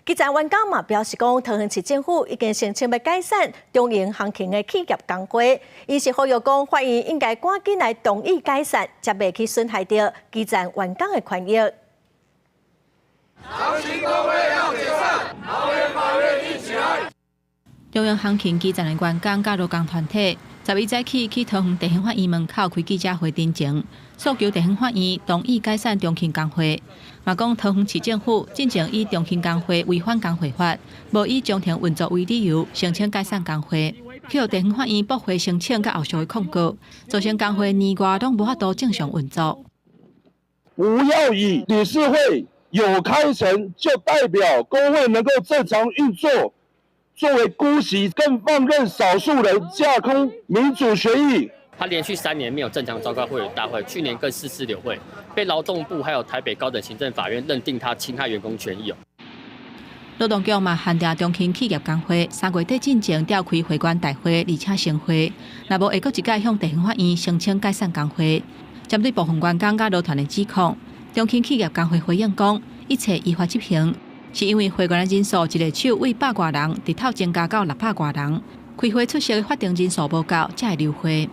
Speaker 2: 基层员工嘛表示讲，桃园市政府已经申请要解散中营航勤的企业工会，因是呼吁讲法院应该赶紧来同意解散，才袂去损害到基层员工的权益。
Speaker 26: 航勤工会要解散，桃园法院一起来！
Speaker 1: 中央航勤基层的员工甲劳工团体11早起去桃园地方法院门口开记者会定情，诉求地方法院同意解散中勤工会。嘛讲桃园市政府进前以中勤工会违反工会法，无以中庭运作为理由申请解散工会，去地方法院驳回申请甲后续的控告，造成工会年外拢无法度正常运作。
Speaker 7: 不要以理事会 有开成就代表工会能够正常运作，作为姑息，更放任少数人架空民主权益。
Speaker 28: 他连续3年没有正常召开会员大会，去年更4次留会，被劳动部还有台北高等行政法院认定他侵害员工权益。
Speaker 6: 劳动局嘛限定中轻企业工会3月底进前召开会馆大会，而且盛会，若无会阁一届向地方法院申请解散工会。针对部分员工甲劳团的指控，中轻企业工会回应讲，一切依法执行，是因为会馆的人数一个手为100多人，日头增加到600多人，开会出席的法定人数不够，才会流会。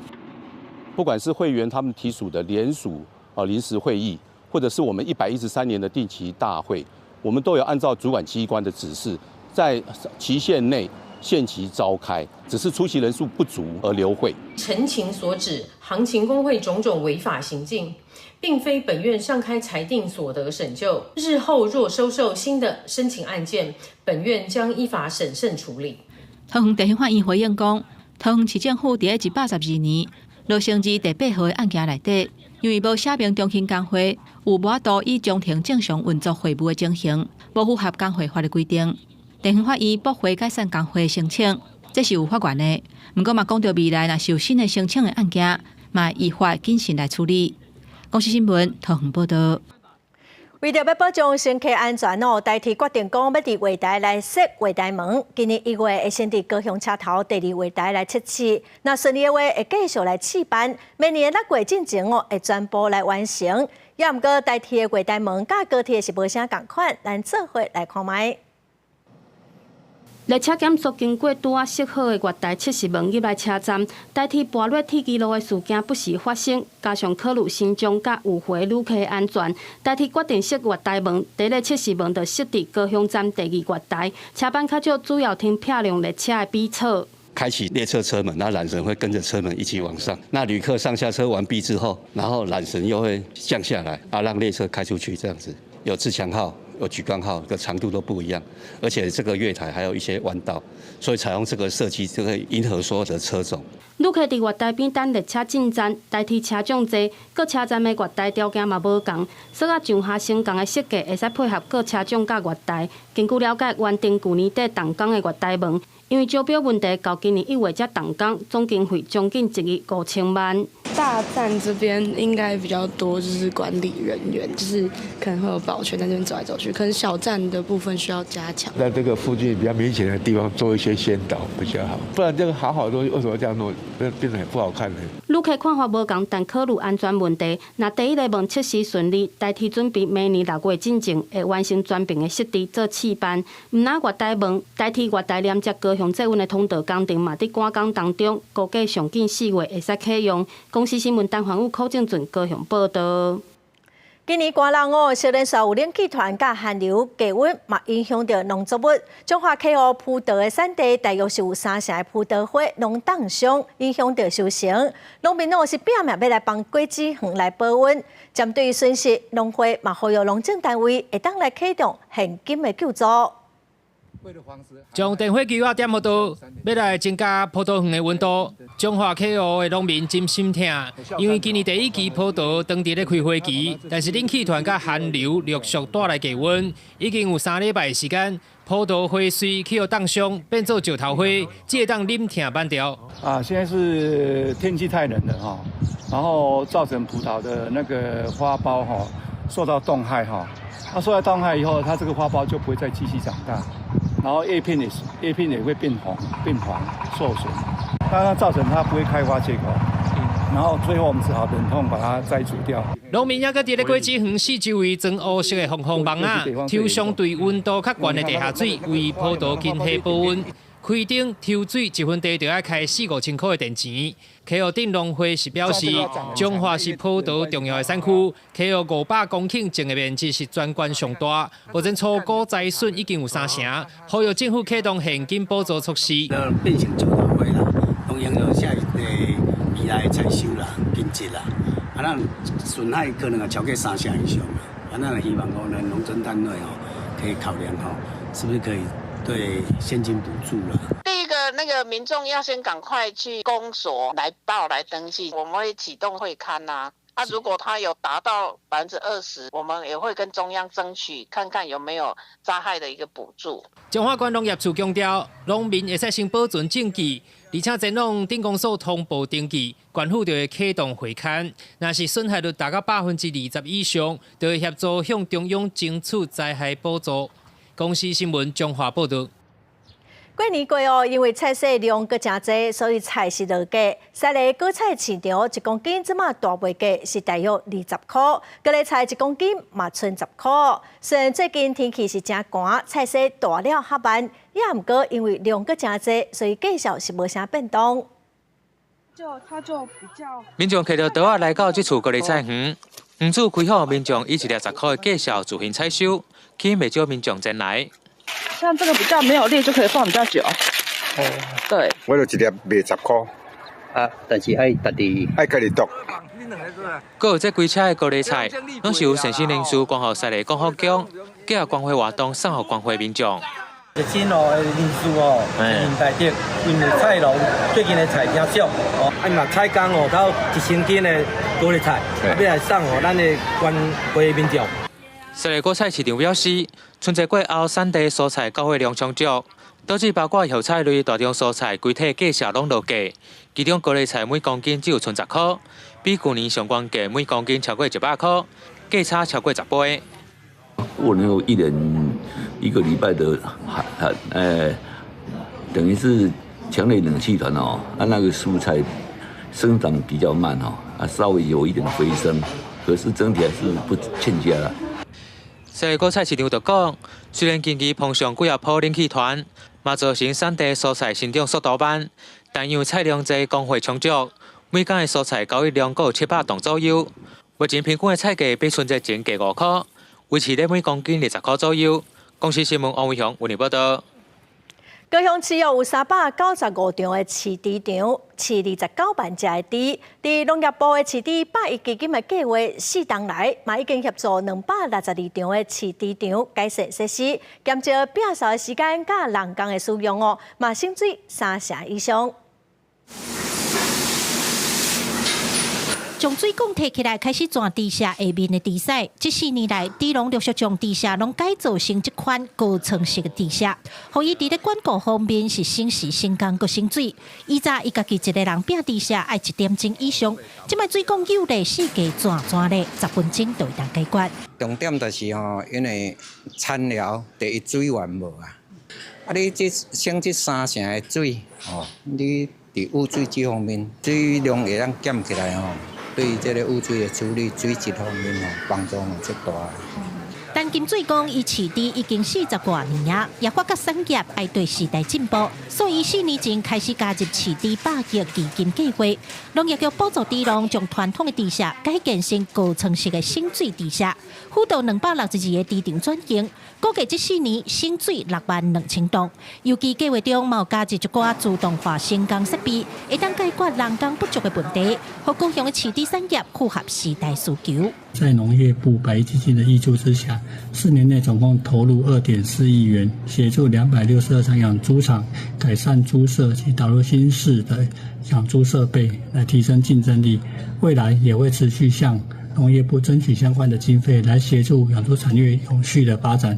Speaker 10: 不管是会员他们提属的联署临时会议，或者是我们113年的定期大会。我们都有按照主管机关的指示，在期限内限期召开，只是出席人数不足而留会。
Speaker 12: 陈情所指，行情工会种种违法行径，并非本院上开裁定所得审究。日后若收受新的申请案件，本院将依法审慎处理。
Speaker 6: 桃园地方法院回应讲，桃园市政府在112年罗生枝第8号的案件内底。因为无写明中轻工会有无法度以中庭正常运作会务的情形，无符合工会法的规定，地方法院驳回解散工会申请，这是有法源的。不过嘛，讲到未来若是有新的申请的案件，嘛依法谨慎来处理。公司新闻桃园报道。
Speaker 2: 为着要保障乘客安全台铁决定讲要伫月台来设月台门。今年1月会先伫高雄车头第2月台来测试，那顺利的话会继续来试办，明年的6月进前会全部来完成。也毋过台铁的月台门甲高铁是无啥共款，咱做伙来看卖。
Speaker 13: 列车检索经过拄啊设好的月台测试门入来车站，代替跋越铁轨路的事件不时发生，加上考虑新庄甲有回旅客的安全，代替决定设月台门。第一个测试门就设伫高雄站第2月台，车班较少，主要停漂亮列车的比侧。
Speaker 14: 开启列车车门，那缆绳会跟着车门一起往上。那旅客上下车完毕之后，然后缆绳又会降下来，让列车开出去，这样子有自强号。有莒光号的长度都不一样，而且这个月台还有一些弯道，所以采用这个设计，就可以迎合所有的车种。
Speaker 13: 旅客伫月台边等列车进站，代替车种多，各车站的月台条件嘛无同，所以上下升降的设计会使配合各车种甲月台。根据了解，原定去年底动工的月台门，因为招标问题，到今年1月才动工，总经费将近1亿5千万。
Speaker 15: 大站这边应该比较多，就是管理人员，就是可能会有保全在这边走来走去，可能小站的部分需要加强。
Speaker 16: 在这个附近比较明显的地方做一些先导比较好，不然这个好好的东西为什么这样弄，变得很不好看呢？
Speaker 13: 旅客看法无同，但考虑安全问题，若第一个门测试顺利，代替准备明年6月进前会完成全屏的设置做试办。毋但月台门代替月台连接高雄捷运的通道工程嘛，伫赶工当中，估计上近4月会使启用。公司新闻单环宇寇正准高雄报道。
Speaker 2: 今年寒冷小人数有冷气团甲寒流低温，嘛影响到农作物。中华溪湖葡萄的产地大约是有3成的葡萄花拢冻伤，影响到收成。农民是拼命要来帮果子园来保温。针对损失，农会嘛呼吁农政单位会当来启动现金的救助。
Speaker 27: 将电火计划点到，要来增加葡萄园的温度。中华溪湖的农民真心痛，因为今年第1期葡萄当伫咧开花期，但是冷气团甲寒流陆续带来低温，已经有3礼拜的时间，葡萄花虽去有冻伤，变做石头花，只会当啉痛半条。
Speaker 29: 现在是天气太冷了哈，然后造成葡萄的那个花苞受到冻害它受到冻害以后，它这个花苞就不会再继续长大。然后叶片也会变红、变黄、受损，它造成它不会开花结果，然后最后我们只好忍痛把它摘除掉。
Speaker 27: 农民也搁伫咧果子园四周围装乌色的防风网啊，抽相对温度较悬的地下水，为葡萄根系保温。开灯抽水1分地就要开4-5千块的电钱。溪湖镇农会是表示，中华是葡萄重要的产区，溪湖500公顷种的面积是全县上大，目前初估灾损已经有3成，呼吁政府启动现金补助措施。
Speaker 30: 变成石头花啦，拢影响下未来的采收啦、品质啦，咱损害可能超过3成以上啦。咱希望咱农政单位可以考量是不是可以对现金补助啦。
Speaker 31: 第一个，那个民众要先赶快去公所来报来登记，我们会启动会勘呐。如果他有达到20%，我们也会跟中央争取，看看有没有灾害的一个补助。
Speaker 27: 中华县农业处强调，农民会使先保存证据，而且前往镇公所通报登记，县府就会启动会勘。若是损害率达到20%以上，就会协助向中央争取灾害补助。公司新闻中华报道。
Speaker 2: 过年过哦，因为菜市量搁真济，所以菜是落价。西丽果菜市场1公斤即马大卖价是大约20块，各类菜1公斤嘛剩10块。虽然最近天气是真寒，菜市大了较慢，也毋过因为量搁真济，所以价格是无啥变动。
Speaker 3: 它就比较。
Speaker 4: 民众摕着刀仔来到这处各类菜园，园主开好，民众以1粒10块的价格自行采收，吸引不少民众前来。
Speaker 3: 像这个比较没有裂，就可以放比较久。对。
Speaker 17: 我就1粒卖10块。
Speaker 28: 啊，但是爱家己
Speaker 17: 剁。
Speaker 4: 还有这几车的高丽菜，拢是由城市人士关乎西丽广福宫，结合关怀活动送予关怀民众。
Speaker 18: 新路的人士哦，现代的，因为菜农最近的菜真少哦，嘛采工哦，到1千斤的高丽菜，要来送予咱的关怀民众。
Speaker 4: 西丽果菜市场表示，春节过后产地蔬菜交货量充足，导致包括油菜类大宗蔬菜规体价拢落价，其中高丽菜每公斤只有剩10块，比去年上关价每公斤超过100块，价差超过10倍。
Speaker 19: 过年后一个礼拜的等于是强烈冷气团哦，那个蔬菜生长比较慢哦，稍微有一点回升，可是整体还是不欠佳啦。
Speaker 4: 西丽果菜市场就讲，虽然近期碰上几啊波冷气团，嘛造成产地蔬菜生长速度慢，但因为菜量侪供货充足，每天的蔬菜交易量阁有700吨左右。目前平均的菜价比春节前价5块，维持在每公斤20块左右。公司新闻王伟雄为你报道。
Speaker 2: 高雄市有395场的市猪场，饲29万只的猪。伫农业部的饲猪100亿基金的计划4档来，嘛已经协助262场的饲猪场改善设施，减少摒扫的时间甲人工的使用哦，嘛省水3成以上。
Speaker 20: 将水管提起来，开始钻地下下面的地势。这4年来，猪农陆续将地下拢改造成这款高层式的地下，互伊伫咧管顾方面是省时省工阁省水。以前伊家己一个人摒地下要1点钟以上，即摆水管有咧4家钻咧10分钟就会当解决。
Speaker 21: 重点就是吼，因为产疗第一水源无啊，你这省这3成的水，你伫污水这方面水量会当减起来吼。对这个污水的处理、水质方面帮助最大。
Speaker 20: 但金水讲，伊饲猪已经40多年啊，也发觉产业爱对时代进步，所以4年前开始加入饲猪100亿基金计划，农业局补助猪农将传统的地下改建成高层式的省水地下，辅导262个猪场转型，估计这4年省水62000吨。尤其计划中嘛有加入一寡自动化升降设备，会当解决人工不足的问题，和高雄的饲猪产业符合时代需求。
Speaker 22: 在农业部100亿基金的挹注之下，4年内总共投入2.4亿元，协助262场养猪场改善猪舍及导入新式的养猪设备，来提升竞争力。未来也会持续向农业部争取相关的经费，来协助养猪产业永续的发展。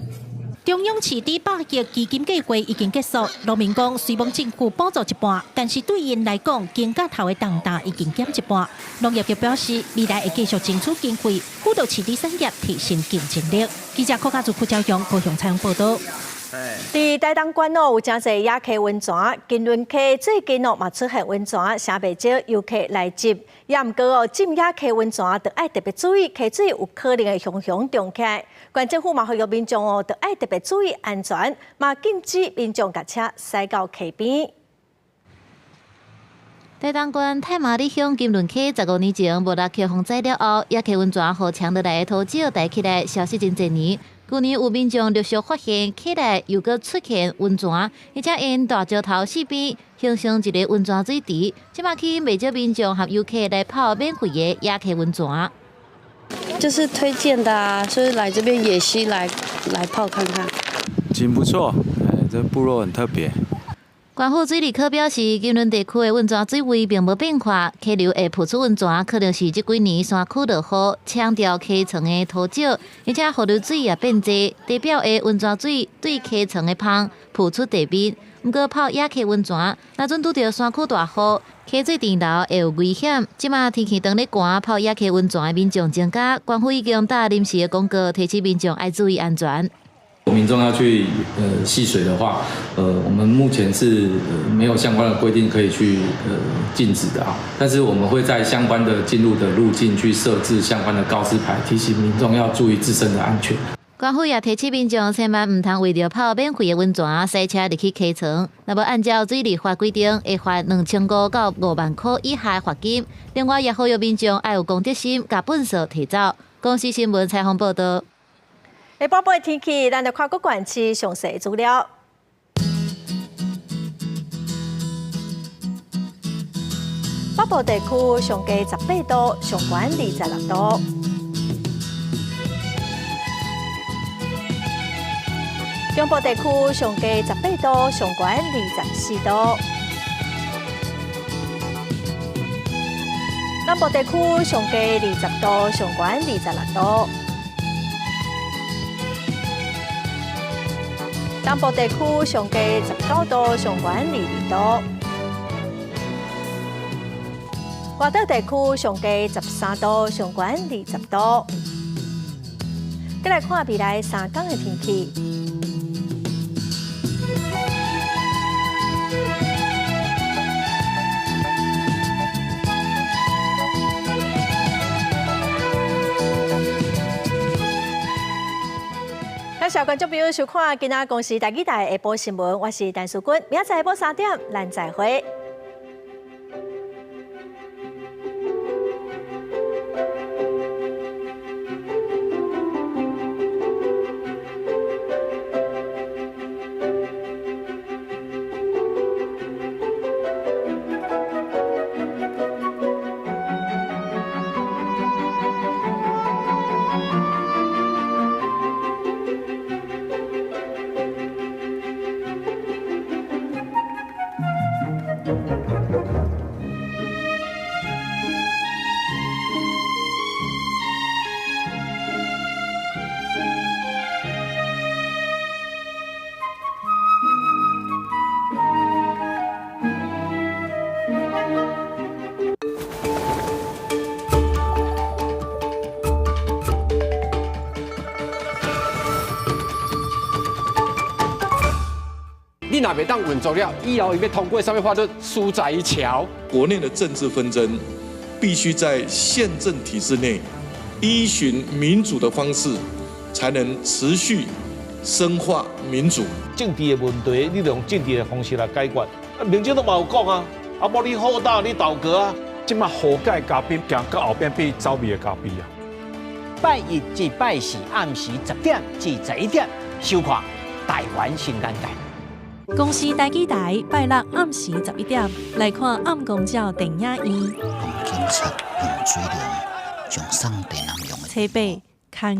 Speaker 20: 中央饲猪100亿基金计划已经结束，农民讲虽望政府补助一半，但是对因来讲，经甲头的重担已经减一半。农业局表示，未来会继续争取经费，辅导饲猪产业提升竞争力。记者柯家族柯昭雄高雄采访报道。
Speaker 2: 伫台东县有真侪野溪温泉，金轮溪最近嘛出现温泉，成袂少游客来浸。也毋过浸野溪温泉着爱特别注意，溪水有可能会熊涨起来。县政府嘛呼吁民众着爱特别注意安全，嘛禁止民众驾车驶到溪边。
Speaker 9: 台东县太麻里乡金轮溪15年前无落溪洪灾了后，野溪温泉互抢落来的土石带起来，消失真侪年。去年有民众陆续发现溪内又搁出现温泉，而且因大石头四边形成一个温泉水池。即马起袂少民众和游客来泡免费的野溪温泉。
Speaker 15: 就是推荐的啊，就是来这边野溪来泡看看。
Speaker 23: 景不错，这部落很特别。
Speaker 9: 关府水利科表示，金轮地区的温泉水位并无变化，溪流会喷出温泉，可能是这几年山区落雨抢掉溪床的土石，而且河流水也变济，地表的温泉水对溪床的芳喷出地面。不过泡野溪温泉，若准拄到山区大雨，溪水沉流会有危险。即马天气当咧寒，泡野溪温泉的民众增加，关府已经打临时的公告，提醒民众爱注意安全。
Speaker 1: 民众要去戏水的话，我们目前是没有相关的规定可以去禁止的啊。但是我们会在相关的进入的路径去设置相关的告示牌，提醒民众要注意自身的安全。
Speaker 9: 官府也提醒民众千万唔通为着泡免费的温泉洗车入去溪床，若无按照水利法规定，会罚2500到5万块以下罚金。另外，也呼吁民众要有公德心，把粪扫提走。公司新闻采访报道。
Speaker 2: 下晡的天气，咱就看各县市详细资料。北部地区上低18度，上悬26度。中部地区上低18度，上悬24度。南部地区上低20度，上悬26度。东部地区上低19度，上悬22度。外岛地区上低13度，上悬20度。再来看未来3天的天气。感谢观众朋友收看今仔公视台记台下晡新闻，我是陈淑君，明仔载下晡3点，咱再会。
Speaker 5: 你若袂当稳住了，以后伊要通过上面法律输在一桥。
Speaker 7: 国内的政治纷争必须在宪政体制内依循民主的方式，才能持续深化民主。
Speaker 8: 政治的问题，你用政治的方式来解决。民众都嘛有讲啊，啊无你好打，你倒戈啊。
Speaker 29: 即马和解嘉宾行到后边比走味的嘉宾啊。
Speaker 10: 拜一至拜四暗时10点至11点，收看台湾新眼界。
Speaker 11: 公视台记台拜六暗时11点来看暗光照电影院。
Speaker 12: 用警察用水龙，用送电人用的。
Speaker 11: 车北看。